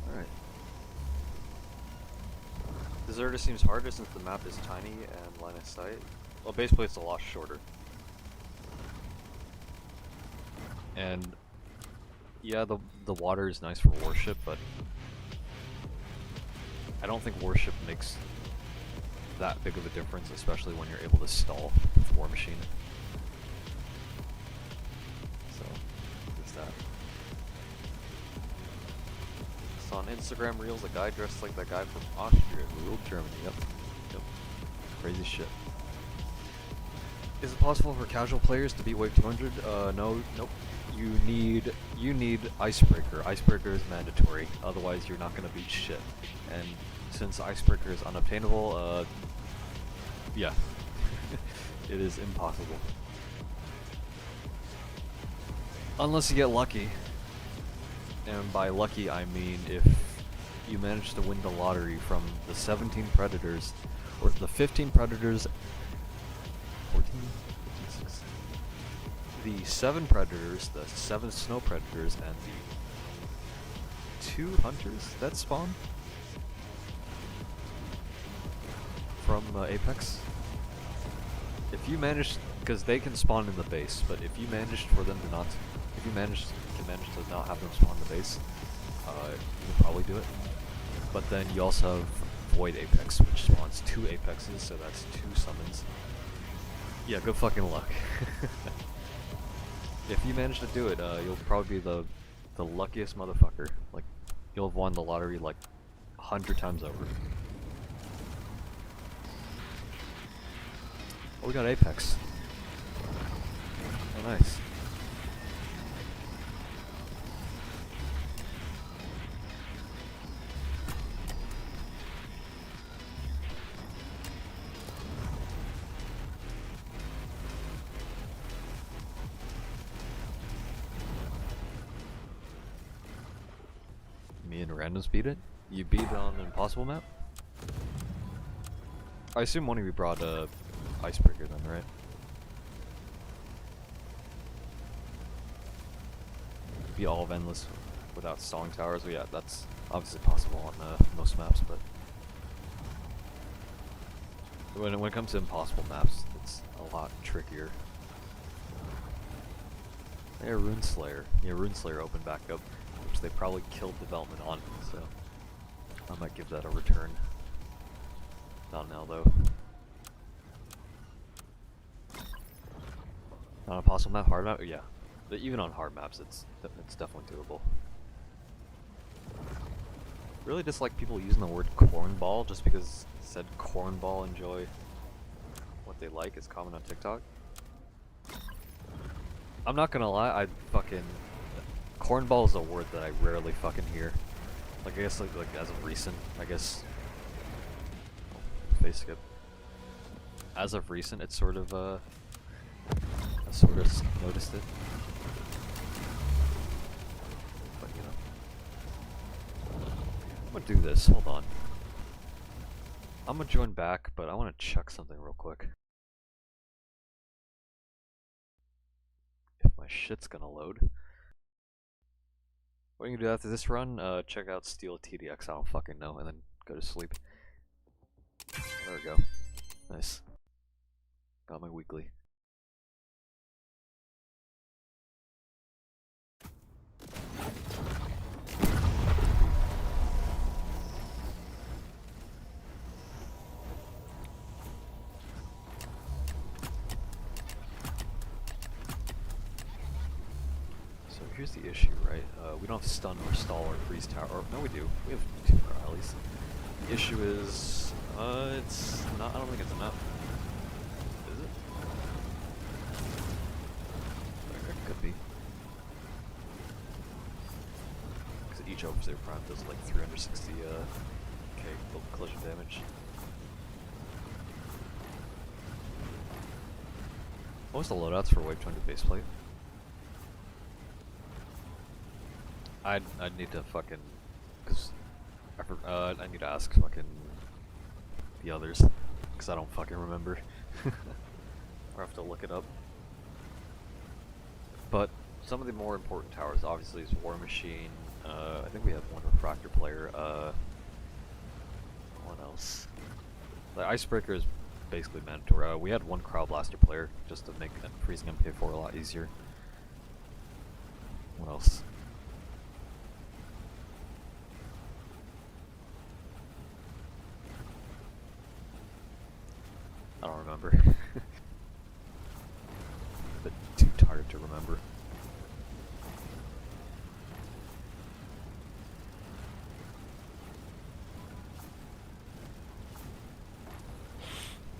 Alright. Deserter seems harder since the map is tiny and line of sight. Well, basically it's a lot shorter. And yeah, the water is nice for warship, but I don't think warship makes that big of a difference, especially when you're able to stall with War Machine. So, there's that. Saw on Instagram Reels a guy dressed like that guy from Austria who ruled Germany. Yep. Crazy shit. Is it possible for casual players to beat Wave 200? No, nope. You need Icebreaker. Icebreaker is mandatory, otherwise you're not gonna beat shit. And since Icebreaker is unobtainable, yeah, it is impossible. Unless you get lucky. And by lucky, I mean if you manage to win the lottery from the 17 predators, or the 15 predators, 14, 15, 16, the 7 predators, the 7 snow predators, and the 2 hunters that spawn from Apex. If you manage, because they can spawn in the base, but if you managed for them to not, if you manage to not have them spawn in the base, you can probably do it. But then you also have Void Apex, which spawns 2 Apexes, so that's 2 summons. Yeah, good fucking luck. If you manage to do it, you'll probably be the luckiest motherfucker. Like, you'll have won the lottery like 100 times over. Oh, we got Apex. Oh, nice. Me and randoms beat it? You beat it on an impossible map? I assume one of you brought a icebreaker then, right? Beat all of Endless without stalling towers. Well, yeah, that's obviously possible on most maps, but when it comes to impossible maps, it's a lot trickier. Yeah, Runeslayer. Yeah, Runeslayer opened back up, which they probably killed development on, so I might give that a return. Not now, though. On a possible map, hard map? Yeah. But even on hard maps, it's definitely doable. Really dislike people using the word cornball just because it said cornball enjoy what they like is common on TikTok. I'm not gonna lie, I fucking... cornball is a word that I rarely fucking hear. Like, I guess, like as of recent, I guess... Oh, face skip. As of recent, it's sort of, I sort of noticed it. But, you know. I'm gonna do this, hold on. I'm gonna join back, but I wanna check something real quick. If my shit's gonna load. What are you gonna do after this run? Check out Steel TDX, I don't fucking know, and then go to sleep. There we go. Nice. Got my weekly. So here's the issue, right? We don't have stun or stall or freeze tower. Or, no, we do. We have 2 rallies. The issue is, it's not. I don't think it's enough. Is it? It could be. Because each overseer prime does like 360 k collision damage. What was the loadouts for Wave 20 baseplate? I'd need to fucking, cause I need to ask fucking the others, cause I don't fucking remember. Or I have to look it up. But some of the more important towers, obviously, is War Machine. I think we have one Refractor player. What else? The Icebreaker is basically mandatory. We had one Crowd Blaster player just to make freezing MK4 a lot easier. What else? I don't remember. But too tired to remember.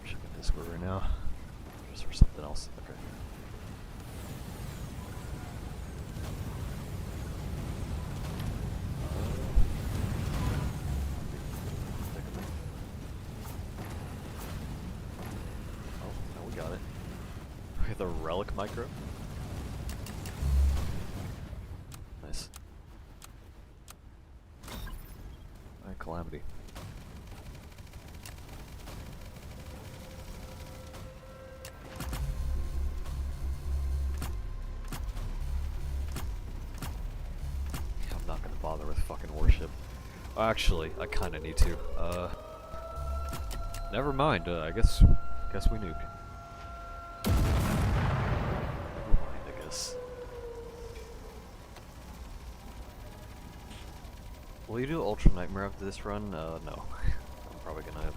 I'm checking Discord right now. Just for something else. Okay. Got it. We have the relic micro. Nice. Calamity. I'm not gonna bother with fucking worship. Actually, I kinda need to. Never mind, I guess we nuke. Never mind, I guess. Will you do Ultra Nightmare after this run? No. I'm probably gonna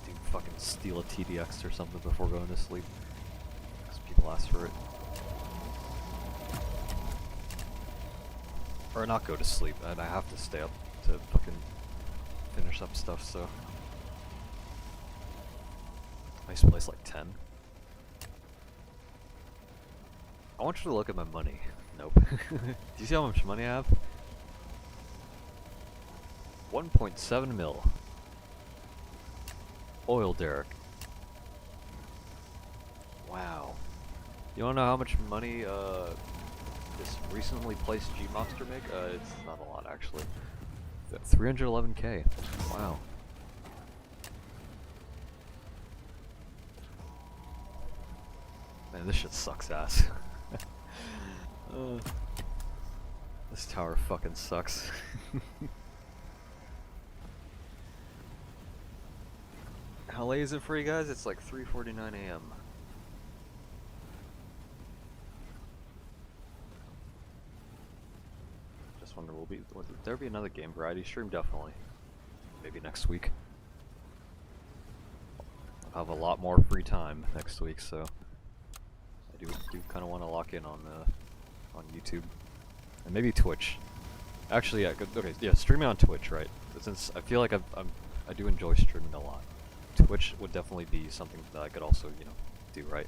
do fucking steal a TDX or something before going to sleep. Because people ask for it. Or not go to sleep, and I have to stay up to fucking finish up stuff, so. I used to place like 10. I want you to look at my money. Nope. Do you see how much money I have? 1.7 mil. Oil derrick. Wow. You wanna know how much money this recently placed G-Monster make? It's not a lot actually. 311k. Wow. Man, this shit sucks ass. This tower fucking sucks. How late is it for you guys? It's like 3:49 a.m. Just wonder, will there be another game variety stream? Definitely. Maybe next week. I'll have a lot more free time next week, so I do kind of want to lock in on YouTube and maybe Twitch. Actually, yeah, okay, yeah, streaming on Twitch, right? Since I feel like I do enjoy streaming a lot. Twitch would definitely be something that I could also, you know, do, right?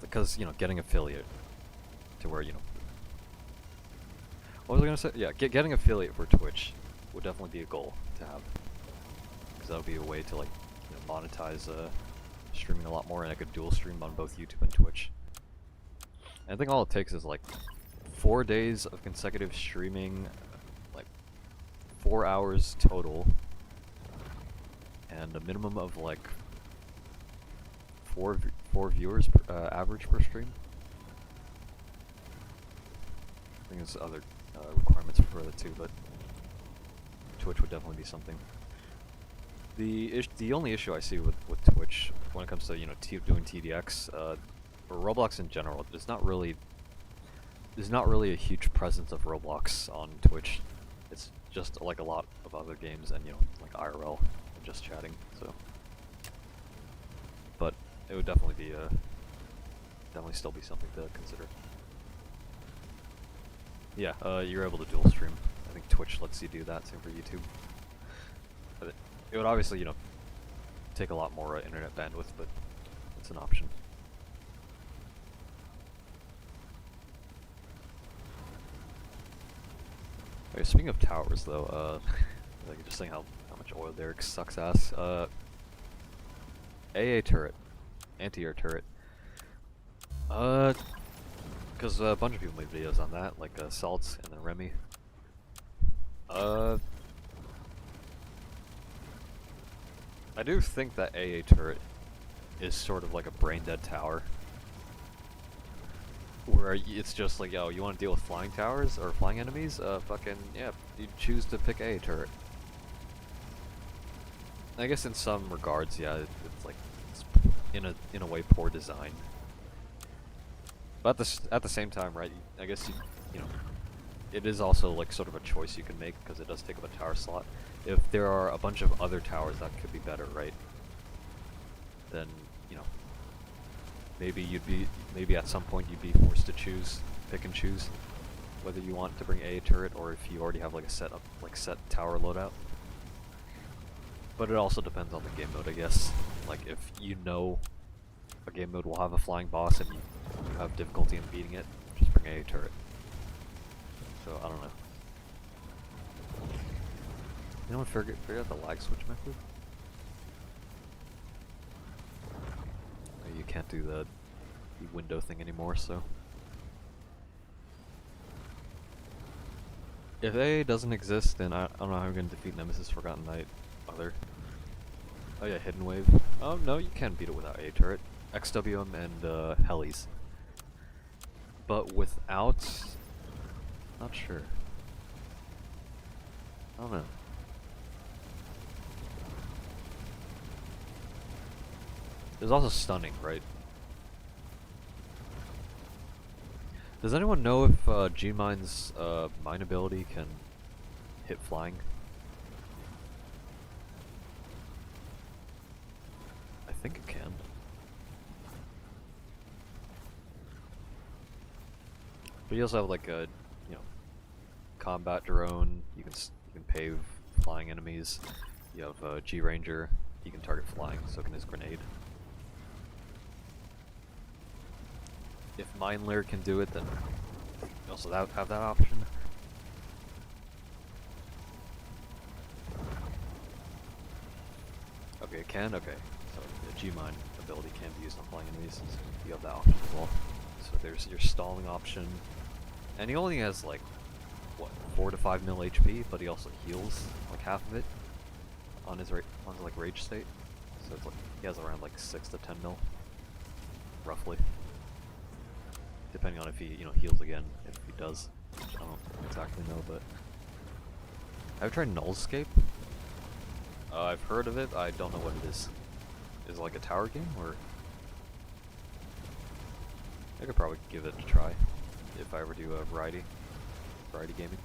Because, you know, getting affiliate to where, you know, what was I gonna say? Yeah, getting affiliate for Twitch would definitely be a goal to have, because that would be a way to, like, you know, monetize streaming a lot more, and I could dual stream on both YouTube and Twitch. And I think all it takes is like 4 days of consecutive streaming, like 4 hours total, and a minimum of like four viewers average per stream. I think there's other requirements for the two, but Twitch would definitely be something. The only issue I see with Twitch when it comes to, you know, doing TDX, or Roblox in general, there's not really a huge presence of Roblox on Twitch. It's just like a lot of other games, and, you know, like IRL and just chatting. So, but it would definitely be definitely still be something to consider. Yeah, you're able to dual stream. I think Twitch lets you do that. Same for YouTube. But it would obviously, you know, take a lot more internet bandwidth, but it's an option. Okay, speaking of towers, though, like just saying how much oil derrick sucks ass. AA turret, anti-air turret. Because a bunch of people made videos on that, like Salts and then Remy. I do think that AA turret is sort of like a brain-dead tower, where it's just like, yo, you want to deal with flying towers or flying enemies? Fucking yeah, you choose to pick AA turret. I guess in some regards, yeah, it's like it's in a way poor design. But at the same time, right? I guess you know, it is also like sort of a choice you can make, because it does take up a tower slot. If there are a bunch of other towers that could be better, right? Then, you know, maybe at some point you'd be forced to pick and choose whether you want to bring a turret or if you already have like a set tower loadout. But it also depends on the game mode, I guess. Like if you know a game mode will have a flying boss and you have difficulty in beating it, just bring a turret. So I don't know. Anyone figure out the lag switch method? You can't do the window thing anymore, so. If A doesn't exist, then I don't know how we're gonna defeat Nemesis Forgotten Knight. Other. Oh yeah, Hidden Wave. Oh no, you can beat it without A turret. XWM and Helis. But without... Not sure. I don't know. There's also stunning, right? Does anyone know if G-Mine's mine ability can hit flying? I think it can. But you also have like a, you know, combat drone. You can pave flying enemies. You have G Ranger. He can target flying, so can his grenade. If Mine Lair can do it, then you also have that option. Okay, it can? Okay. So the G-Mine ability can be used on flying enemies, so you have that option as well. So there's your stalling option. And he only has like, what, 4 to 5 mil HP, but he also heals like half of it on his like rage state. So it's like, he has around like 6 to 10 mil, roughly. Depending on if he, you know, heals again, if he does. Which I don't exactly know, but... Have you tried Nullscape? I've heard of it, I don't know what it is. Is it like a tower game, or...? I could probably give it a try, if I ever do a variety gaming.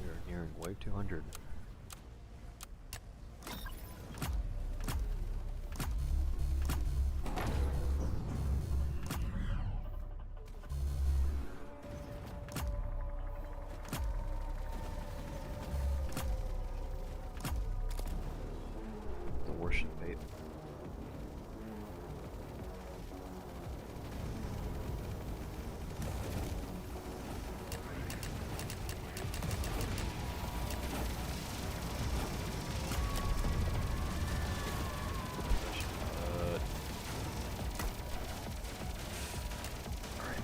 We're nearing wave 200. The worship bait. Alright.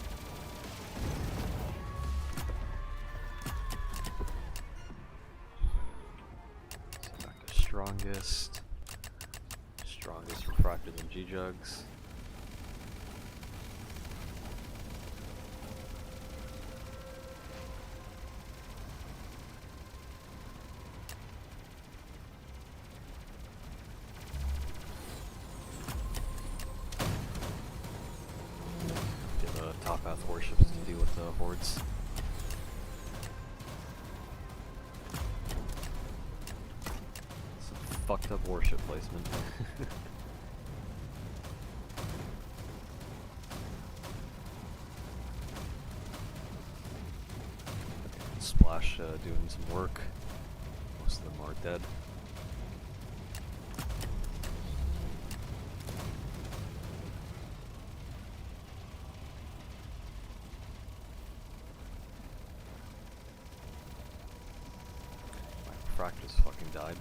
So back to strongest. Strongest refractors and G-Jugs. Get top path warships to deal with the hordes. Some fucked up warship placement. Splash doing some work. Most of them are dead. My fractures fucking died.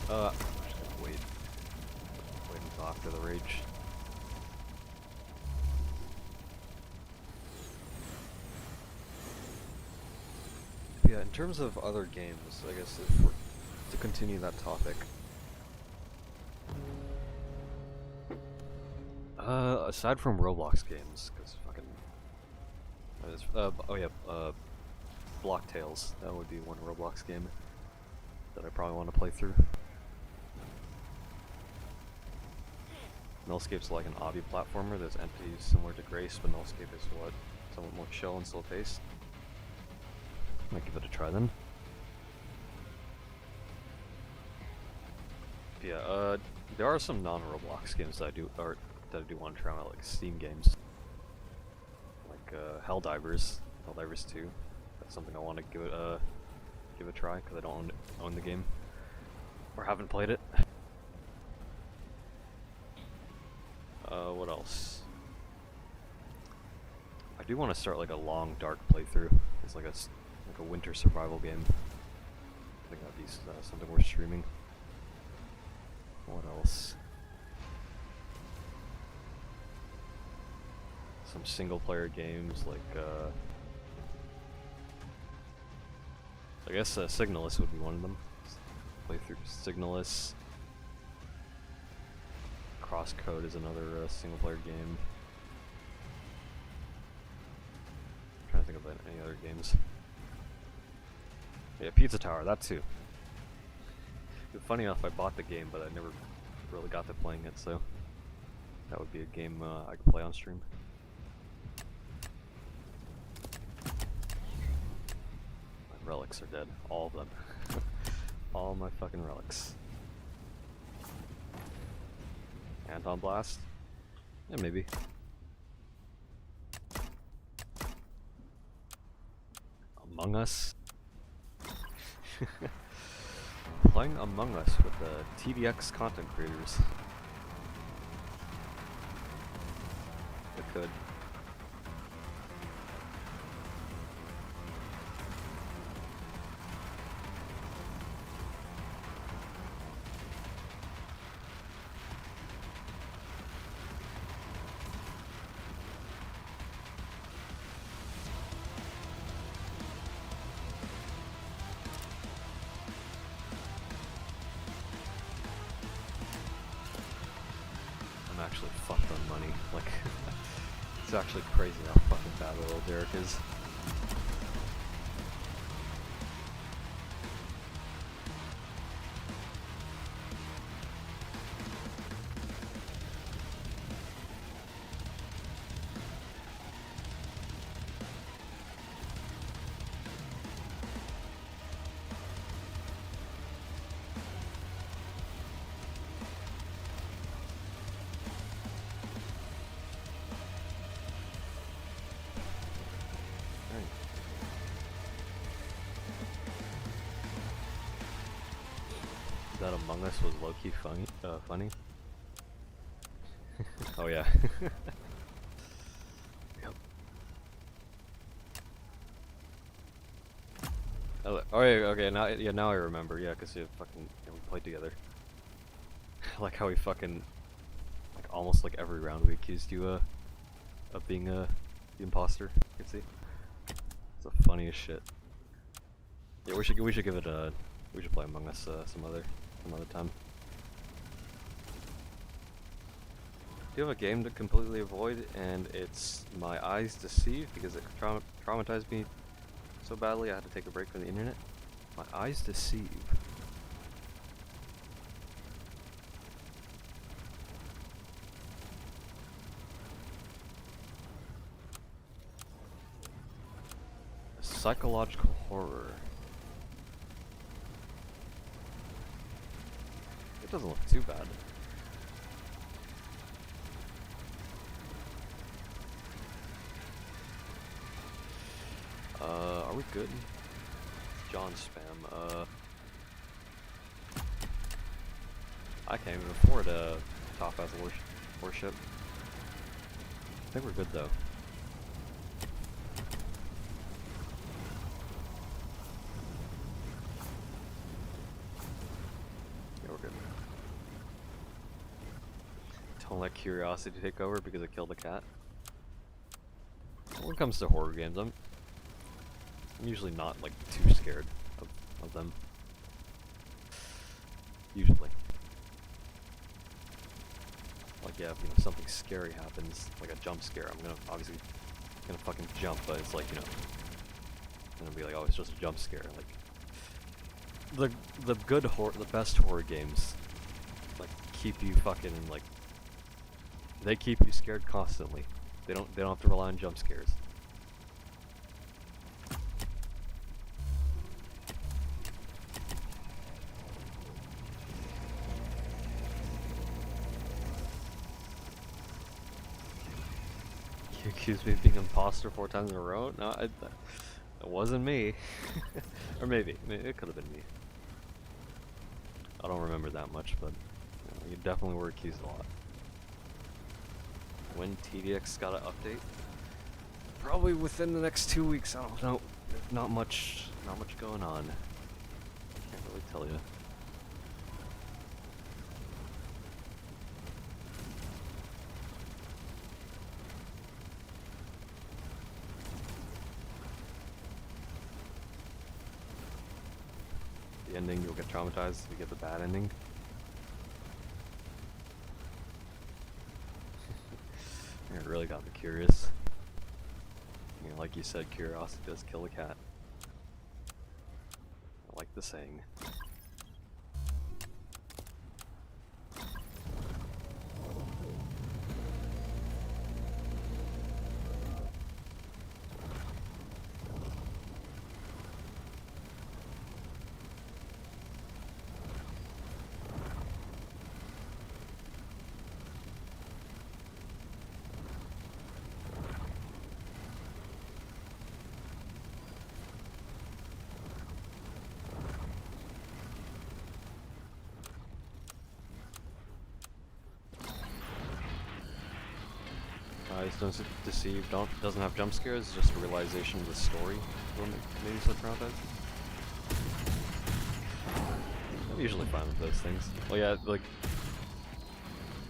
I'm just gonna wait until after the rage. Yeah, in terms of other games, I guess if we're to continue that topic. Aside from Roblox games, because fucking... oh yeah, Block Tales. That would be one Roblox game that I probably want to play through. Nullscape's like an obby platformer. There's entities similar to Grace, but Nullscape is what? Somewhat more chill and slow paced. Might give it a try then. Yeah, there are some non-Roblox games that I do want to try out, like Steam games. Like Helldivers 2. That's something I want to give it a try because I don't own the game or haven't played it. else? I do want to start like a long dark playthrough. It's like like a winter survival game. I think that'd be something worth streaming. What else? Some single player games like I guess Signalist would be one of them. Play through Signalist. Crosscode is another single player game. I'm trying to think of any other games. Yeah, Pizza Tower, that too. Funny enough, I bought the game, but I never really got to playing it, so that would be a game I could play on stream. My relics are dead, all of them. All my fucking relics. Anton Blast? Yeah, maybe. Among Us? Playing Among Us with the TDX content creators. I could. I'm actually fucked on money. Like, it's actually crazy how fucking bad little Derek is. That Among Us was low-key funny. Oh yeah. Yep. Oh yeah, okay, now I remember, yeah, cause we played together. Like how we fucking, like almost like every round we accused you of being the imposter. You can see. It's the funniest shit. Yeah, we should give it a, we should play Among Us some other time. Do you have a game to completely avoid, and it's My Eyes Deceive, because it traumatized me so badly I had to take a break from the internet? My Eyes Deceive. Psychological horror. It doesn't look too bad. Are we good? John spam. I can't even afford a top as worship. I think we're good though. Yeah, we're good. Don't let curiosity take over because I killed a cat. When it comes to horror games, I'm usually not like too scared of them. Usually. Like yeah, if something scary happens, like a jump scare, I'm obviously gonna fucking jump, but it's like, I'm gonna be like, oh, it's just a jump scare. Like the best horror games, like keep you fucking like, they keep you scared constantly. They don't have to rely on jump scares. You accused me of being an imposter 4 times in a row? No, it wasn't me. Or maybe it could have been me. I don't remember that much, but you definitely were accused a lot. when TDX got an update. Probably within the next 2 weeks. I don't know. Not much going on. Can't really tell you. The ending, you'll get traumatized if you get the bad ending. It really got me curious. You know, like you said, curiosity does kill a cat. I like the saying. Don't deceive, doesn't have jump scares, just a realization of the story will make you so traumatized. I'm usually fine with those things. Well, yeah, like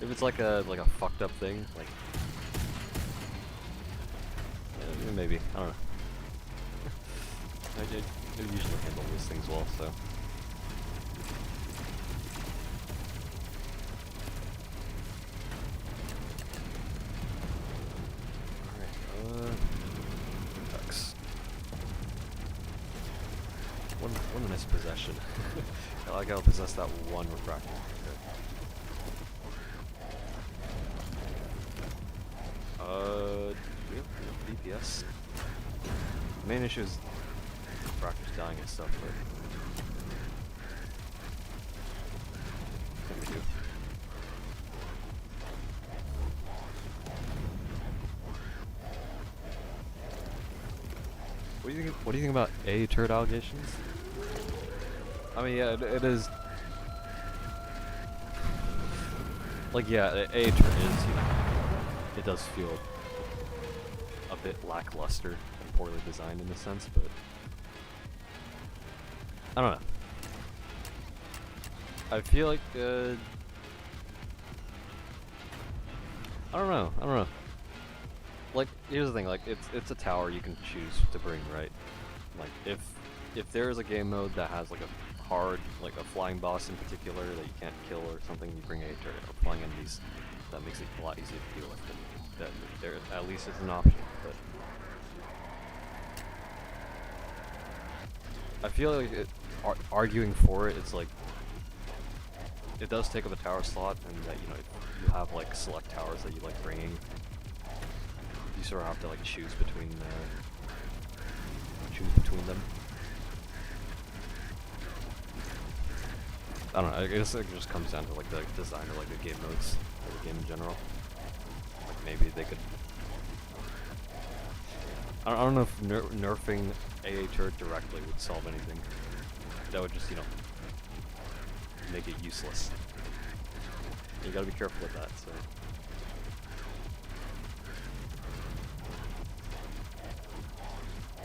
if it's like a fucked up thing, like yeah, maybe, I don't know. I usually handle these things well, so. What a nice possession. I like how I possess that one refractor. We have DPS. The main issue is refractors dying and stuff, but what can we do? What do you think about A turret allegations? I mean, yeah, it is. Like, yeah, A turret is, you know, it does feel a bit lackluster and poorly designed in a sense, but I don't know. I feel like, I don't know. Like, here's the thing, like, it's a tower you can choose to bring, right? Like, if there is a game mode that has, like, a hard, like, a flying boss in particular that you can't kill or something, you bring a turret, or flying enemies, that makes it a lot easier to deal with, and that there at least is an option, but I feel like arguing for it, it's like, it does take up a tower slot, and that, you know, you have, like, select towers that you like bringing. You sort of have to, like, choose between them. I don't know, I guess it just comes down to, like, the design of, like, the game modes, or the game in general. Like, maybe they could... I don't know if nerfing AA turret directly would solve anything. That would just, you know, make it useless. You gotta be careful with that, so...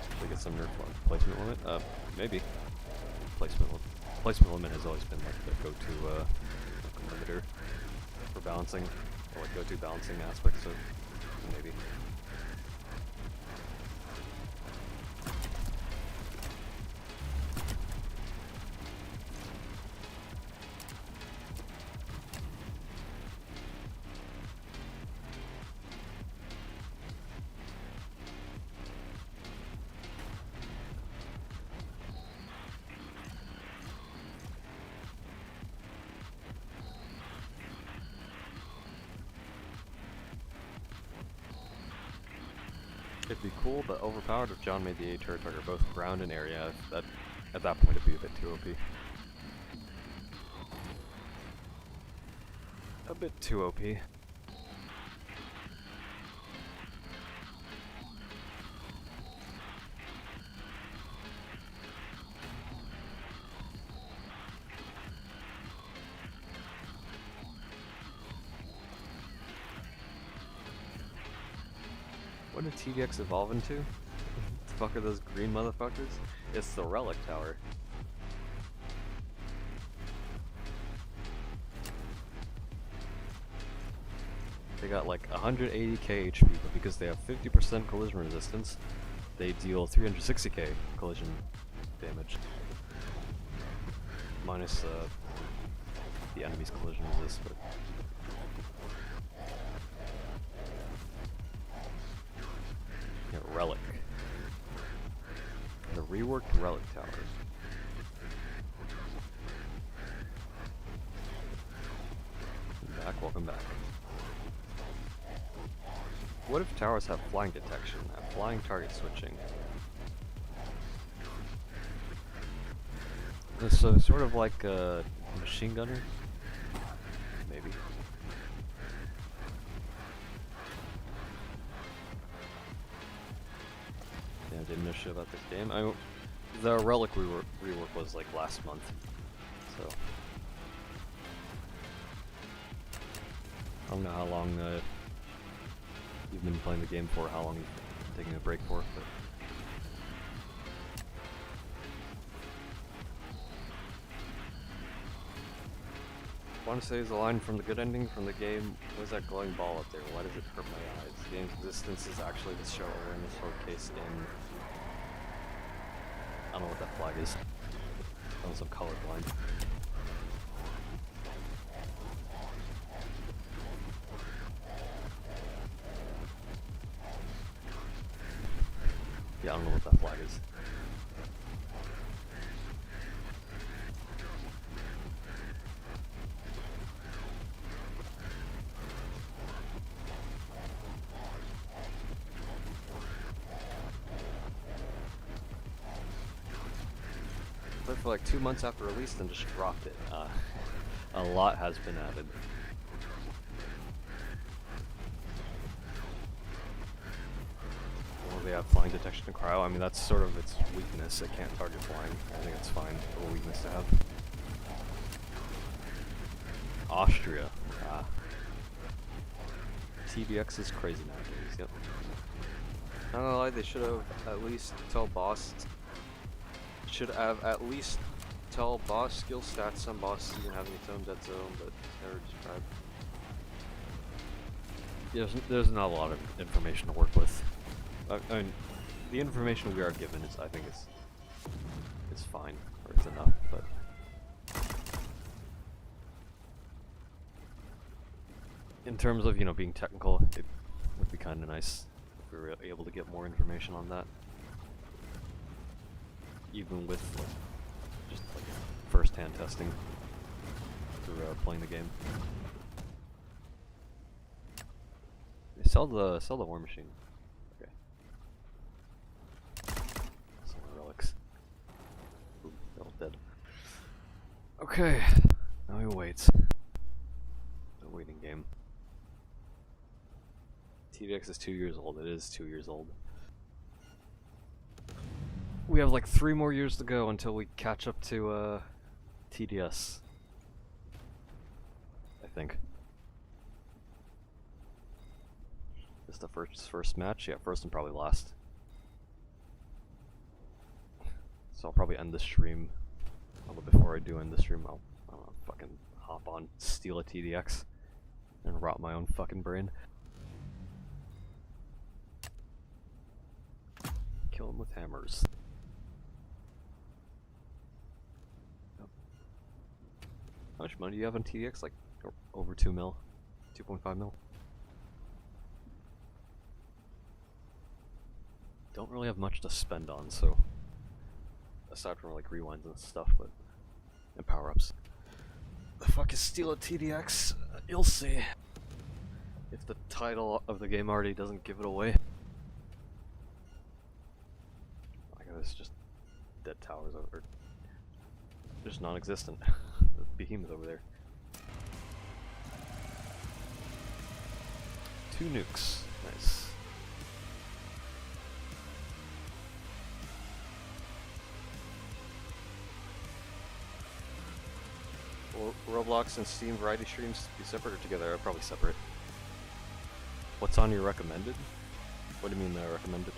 Should we get some nerf on placement limit? Maybe. Placement limit has always been like the go-to limiter for balancing, or like go-to balancing aspects, so maybe. It'd be cool, but overpowered if John made the A turret target both ground and area. That, at that point, it'd be a bit too OP. A bit too OP. What did TDX evolve into? The fuck are those green motherfuckers? It's the Relic Tower. They got like 180k HP, but because they have 50% collision resistance, they deal 360k collision damage. Minus the enemy's collision resist, but... Yeah, Relic. The reworked Relic Tower. Welcome back. What if towers have flying detection, have flying target switching? So sort of like a machine gunner? Maybe. Yeah, I didn't know shit about this game. The Relic rework was like last month, so I don't know how long you've been playing the game for, how long you've taken a break for, but I want to say the line from the good ending from the game, what is that glowing ball up there? Why does it hurt my eyes? The game's existence is actually the show awareness showcase in... I don't know what that flag is. I'm so colorblind. Yeah, I don't know what that flag is. Played for like 2 months after release, then just dropped it. A lot has been added. Well, they have flying detection and cryo. I mean, that's sort of its weakness. It can't target flying. I think it's fine for a weakness to have. Austria. TVX is crazy nowadays, yep. Not gonna lie, they should have at least tell boss skill stats. Some bosses even having its own dead zone, but never described. Yeah, there's not a lot of information to work with. I mean, the information we are given is, I think, it's fine, or it's enough, but in terms of, you know, being technical, it would be kind of nice if we were able to get more information on that. Even with like, just like first-hand testing through playing the game. They sell the war machine. Okay. Sell the relics. Ooh, they're all dead. Okay. Now we wait. The waiting game. TVX is 2 years old. It is 2 years old. We have like 3 more years to go until we catch up to TDS. I think. This is the first match? Yeah, first and probably last. So I'll probably end the stream. Although before I do end the stream, I'll fucking hop on, steal a TDX, and rot my own fucking brain. Kill him with hammers. How much money do you have on TDX? Like over 2 mil? 2.5 mil? Don't really have much to spend on, so aside from like rewinds and stuff, but and power-ups. The fuck is steal a TDX? You'll see. If the title of the game already doesn't give it away. I guess it's just dead towers over. Just non-existent. The behemoth over there. 2 nukes. Nice. Roblox and Steam variety streams be separate or together? Probably separate. What's on your recommended? What do you mean recommended?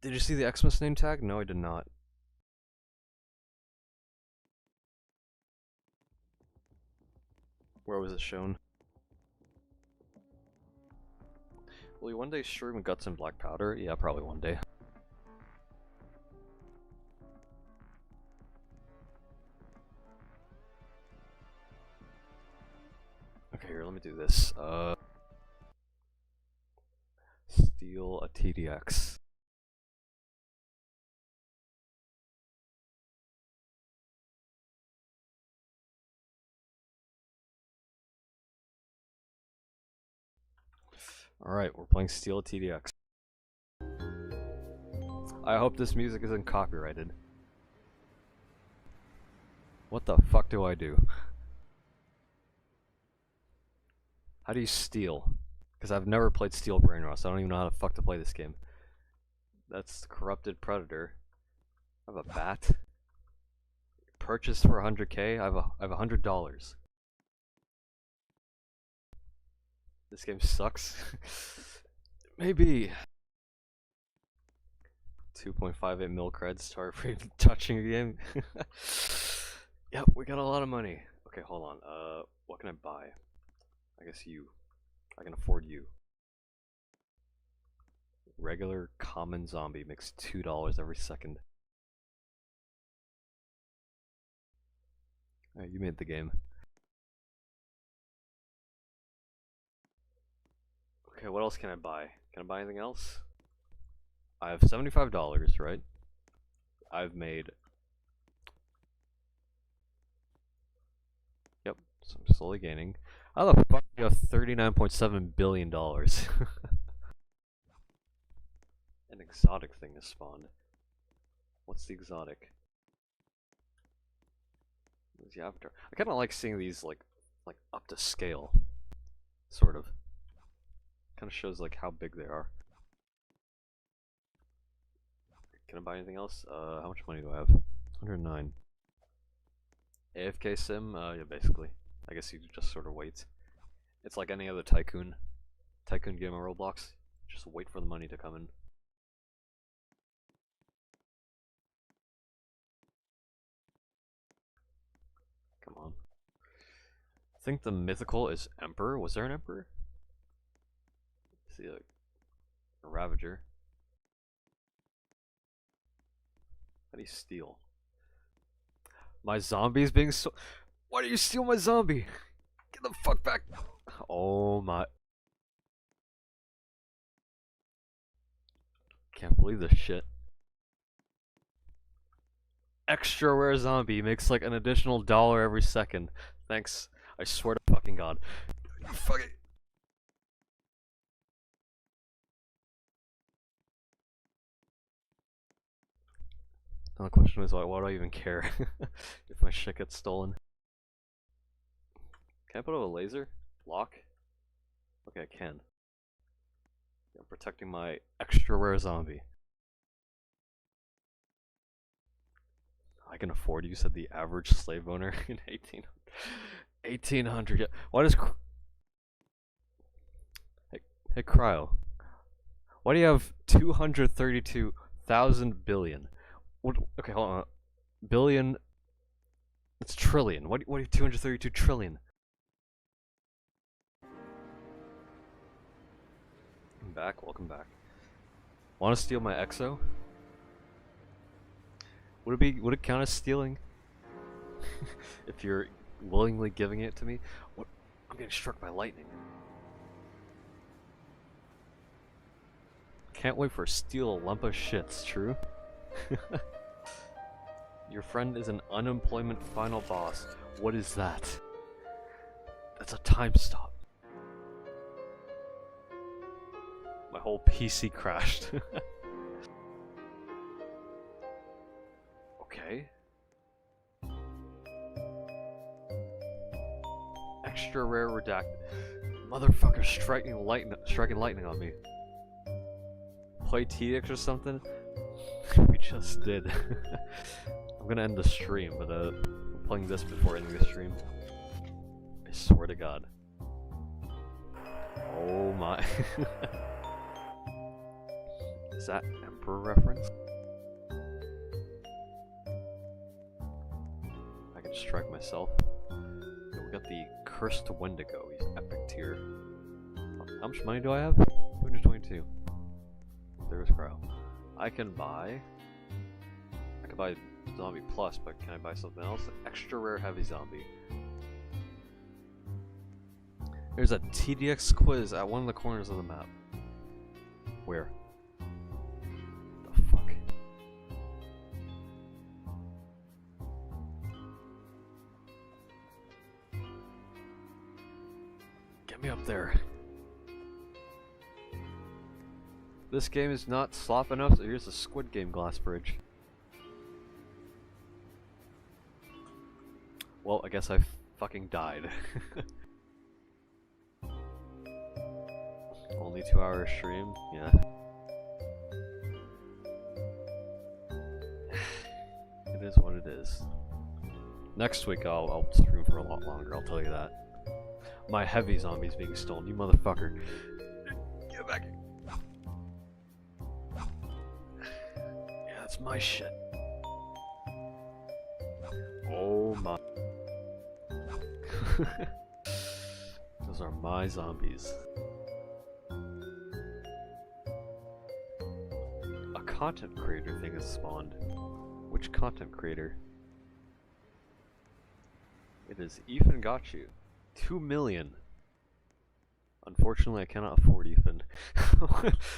Did you see the Xmas name tag? No, I did not. Where was it shown? Will you one day stream Guts and Black Powder? Yeah, probably one day. Okay, here, let me do this. Steal a TDX. Alright, we're playing Steal a TDX. I hope this music isn't copyrighted. What the fuck do I do? How do you steal? Because I've never played Steel Brainrot, so I don't even know how the fuck to play this game. That's Corrupted Predator. I have a bat. Purchased for 100k. I have $100. This game sucks. Maybe 2.58 mil creds for even touching a game. Yep, we got a lot of money. Okay, hold on. What can I buy? I guess you. I can afford you. Regular common zombie makes $2 every second. Alright, you made the game. Okay, what else can I buy? Can I buy anything else? I have $75, right? I've made... Yep, so I'm slowly gaining. How the fuck do you have $39.7 billion? An exotic thing has spawned. What's the exotic? What's the avatar? I kinda like seeing these like up to scale. Sort of. Kinda shows like how big they are. Can I buy anything else? How much money do I have? 109. AFK sim? Yeah, basically. I guess you just sort of wait. It's like any other tycoon game on Roblox. Just wait for the money to come in. Come on. I think the mythical is Emperor. Was there an Emperor? Let's see, like, a Ravager. How do you steal? My zombie is being so... Why do you steal my zombie? Get the fuck back! Oh my... Can't believe this shit. Extra rare zombie makes like an additional $1 every second. Thanks. I swear to fucking god. Fucking... Now the question is why do I even care if my shit gets stolen? Can I put a laser? Lock? Okay, I can. I'm protecting my extra rare zombie. I can afford you, said the average slave owner in 1800. Yeah. Why does hey Cryo, why do you have 232,000 billion? What, okay, hold on. Billion. It's trillion. What do you have 232 trillion? I'm back. Welcome back. Want to steal my exo? Would it count as stealing? If you're willingly giving it to me? What? I'm getting struck by lightning. Can't wait for steal a lump of shits, true? Your friend is an unemployment final boss. What is that? That's a time stop. My whole PC crashed. Okay. Extra rare redact. Motherfucker striking lightning on me. Play TX or something? We just did. I'm gonna end the stream, but I'm playing this before ending the stream. I swear to god. Oh my. Is that Emperor reference? I can strike myself. So we got the Cursed Wendigo. He's epic tier. How much money do I have? 222. There's Crow. I could buy Zombie Plus, but can I buy something else? An extra rare heavy zombie. There's a TDX quiz at one of the corners of the map. Where? The fuck? Get me up there. This game is not slop enough, so here's a Squid Game glass bridge. Well, I guess I fucking died. Only 2-hour stream? Yeah. It is what it is. Next week I'll stream for a lot longer, I'll tell you that. My heavy zombie's being stolen, you motherfucker. Get back here. Yeah, that's my shit. Oh my. Those are my zombies. A content creator thing has spawned. Which content creator? It is Ethan Got You. 2 million. Unfortunately, I cannot afford Ethan.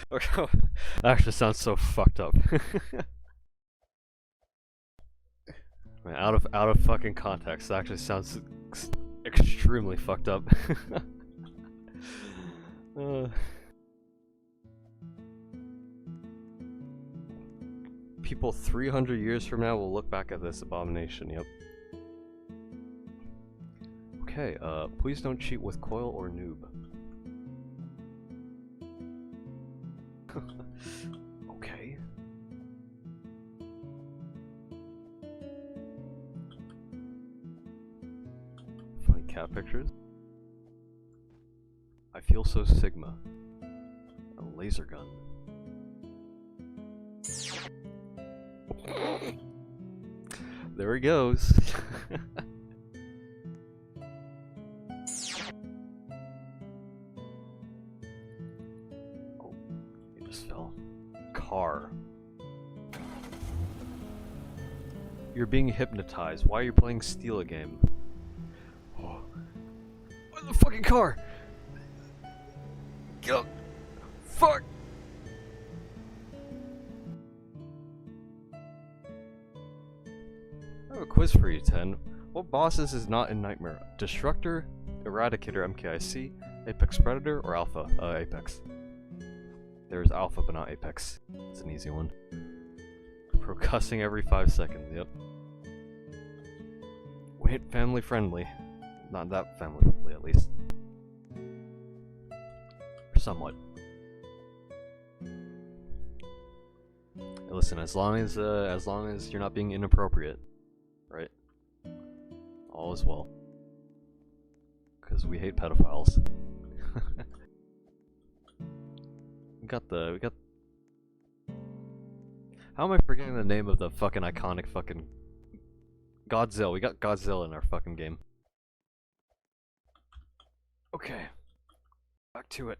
That actually sounds so fucked up. Man, out of fucking context, that actually sounds extremely fucked up. People 300 years from now will look back at this abomination, yep. Okay, please don't cheat with Coil or Noob. Okay. Funny cat pictures. I feel so Sigma. A laser gun. There he goes. Oh, he just fell. Car. You're being hypnotized. Why are you playing Steal a Game? Oh. Where's the fucking car? Get up! Fuck! I have a quiz for you, 10. What bosses is not in Nightmare? Destructor, Eradicator MKIC, Apex Predator, or Alpha? Apex. There's Alpha, but not Apex. It's an easy one. Pro-cussing every 5 seconds, yep. Wait, family friendly. Not that family friendly, at least. Somewhat. Listen, as long as you're not being inappropriate, right? All is well. Because we hate pedophiles. we got. How am I forgetting the name of the fucking iconic fucking Godzilla? We got Godzilla in our fucking game. Okay. Back to it.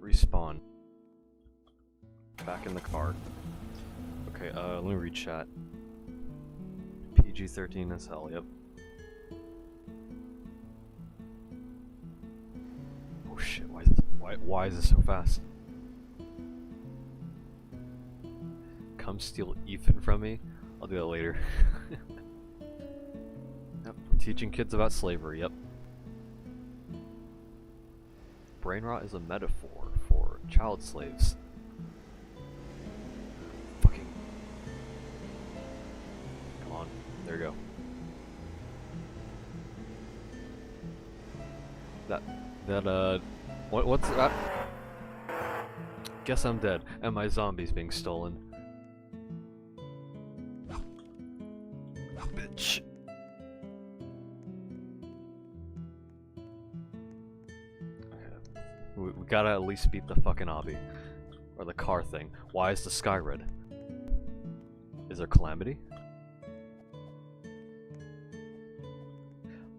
Respawn. Back in the car. Okay, let me read chat. PG-13 as hell, yep. Oh shit, why is this so fast? Come steal Ethan from me? I'll do that later. Yep, I'm teaching kids about slavery, yep. Brain rot is a metaphor for child slaves. Fucking. Come on, there you go. What's that? Guess I'm dead, and my zombie's being stolen. Bitch. Shh. Okay. We gotta at least beat the fucking obby. Or the car thing. Why is the sky red? Is there calamity?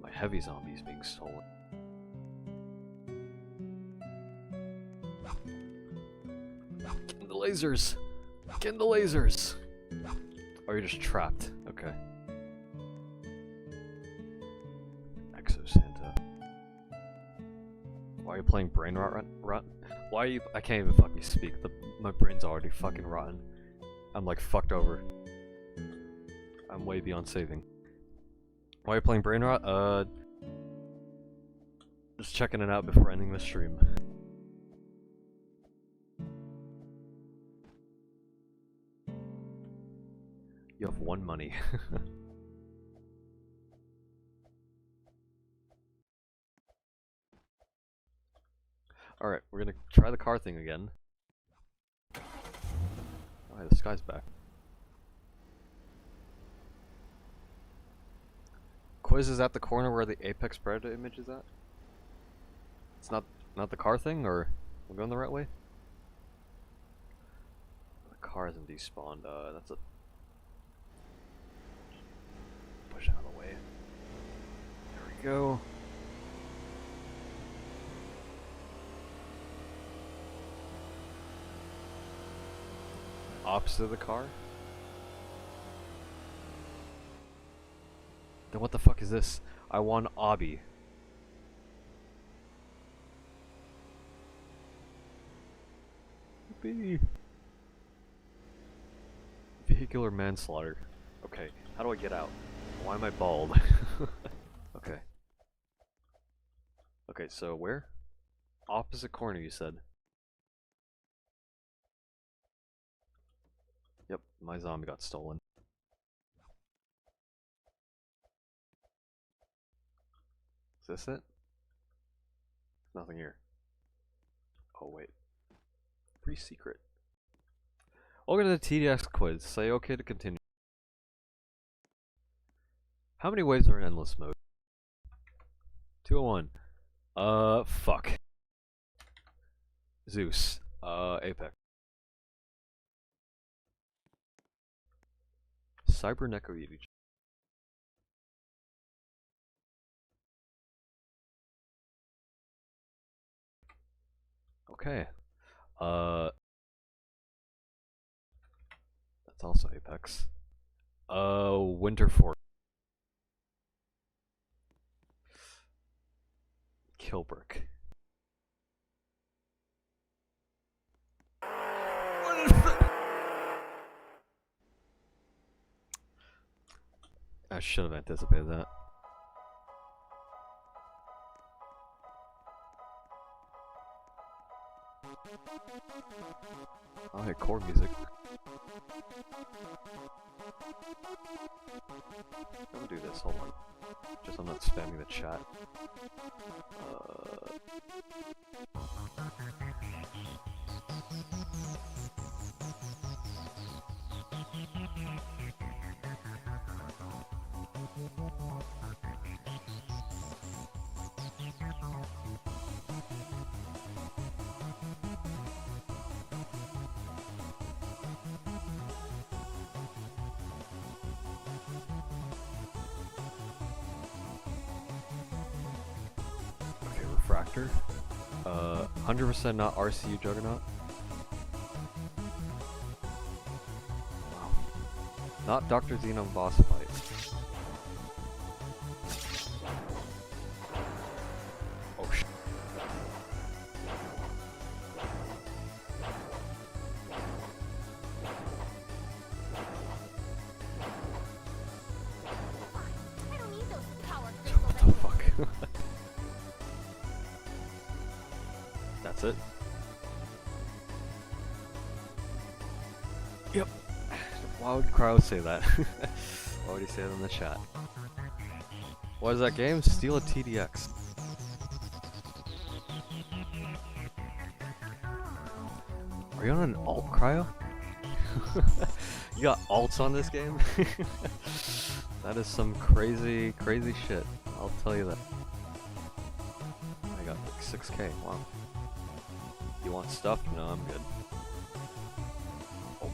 My heavy zombie is being stolen. Get in the lasers! Get in the lasers! Or you're just trapped. Okay. Exo Santa. Why are you playing brain rot? Why are you? I can't even fucking speak. My brain's already fucking rotten. I'm like fucked over. I'm way beyond saving. Why are you playing brain rot? Just checking it out before ending the stream. You have 1 money. Alright, we're gonna try the car thing again. Alright, the sky's back. Quiz is at the corner where the Apex Predator image is at? It's not the car thing, or we're going the right way? The car hasn't despawned, that's a... Push out of the way. There we go. Opposite of the car? Then what the fuck is this? I won obby. Yippee. Vehicular manslaughter. Okay, how do I get out? Why am I bald? Okay. Okay, so where? Opposite corner, you said. Yep, my zombie got stolen. Is this it? There's nothing here. Oh wait. Free secret. Welcome to the TDX quiz. Say okay to continue. How many waves are in endless mode? 201. Fuck. Zeus. Apex. Cyberneko Yeti. Okay. That's also Apex. Winter Force. Kilbrick. What is that? I should have anticipated that. Oh, hey, core music. I'm gonna do this, hold on. Just so I'm not spamming the chat. Okay, Refractor. 100% not RCU Juggernaut. Wow. Not Dr. Xenon boss fight. Oh shit. I don't need those power What the fuck? That's it? Yep. Why would Cryo say that? Why would he say that in the chat? What is that game? Steal a TDX. Are you on an alt, Cryo? You got alts on this game? That is some crazy, crazy shit. I'll tell you that. I got like 6k. Wow. You want stuff? No, I'm good. Oh.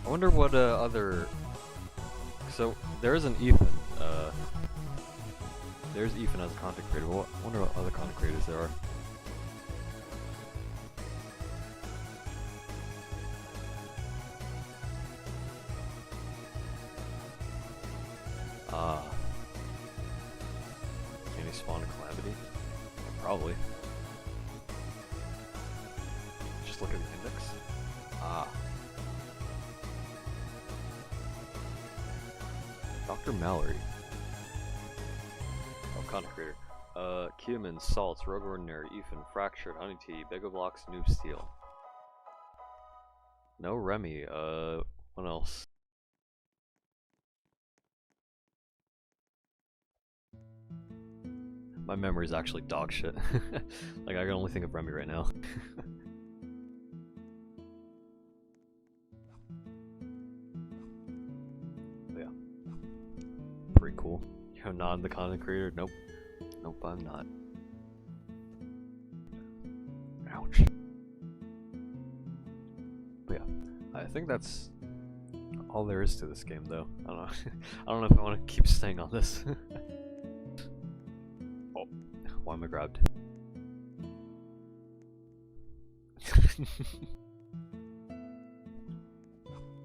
I wonder what other. So there is an Ethan. There's Ethan as a content creator. I wonder what other content creators there are. Can he spawn a calamity? Probably. Just look at the index. Dr. Mallory. Oh, content creator. Kiyman, Salts, Rogue Ordinary, Ethan, Fractured, Honey Tea, Begoblox, Noob Steel. No Remy, what else? My memory is actually dog shit. Like, I can only think of Remy right now. Yeah. Pretty cool. You're not the content creator? Nope. Nope, I'm not. Ouch. But yeah, I think that's all there is to this game, though. I don't know. I don't know if I want to keep staying on this. Oh, why am I grabbed?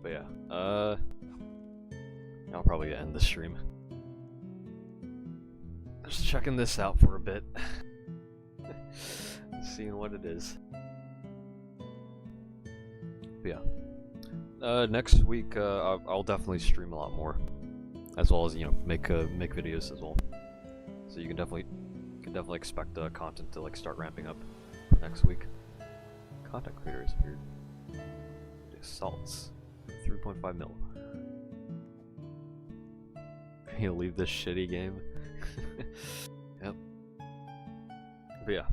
But yeah, I'll probably end the stream. Just checking this out for a bit. Seeing what it is. But yeah. Next week, I'll definitely stream a lot more, as well as make videos as well. So you can definitely expect content to like start ramping up for next week. Content creator is weird. Salts, 3.5 mil. You'll leave this shitty game. Yep. But yeah.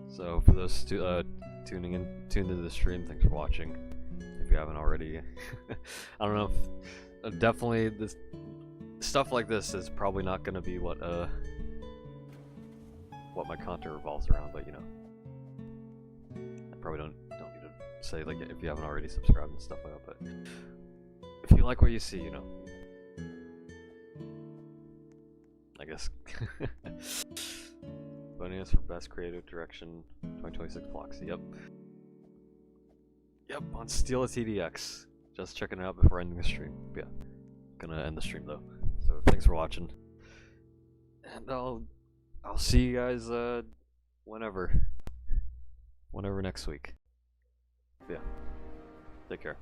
So for those tuned into the stream, thanks for watching. If you haven't already, I don't know if definitely this stuff like this is probably not gonna be what my content revolves around, but I probably don't need to say like if you haven't already subscribed and stuff like that. But if you like what you see, I guess. Voting us for best creative direction 2026 Floxy. Yep, on Steal a TDX. Just checking it out before ending the stream. But yeah, gonna end the stream though. So thanks for watching, and I'll see you guys whenever next week. But yeah, take care.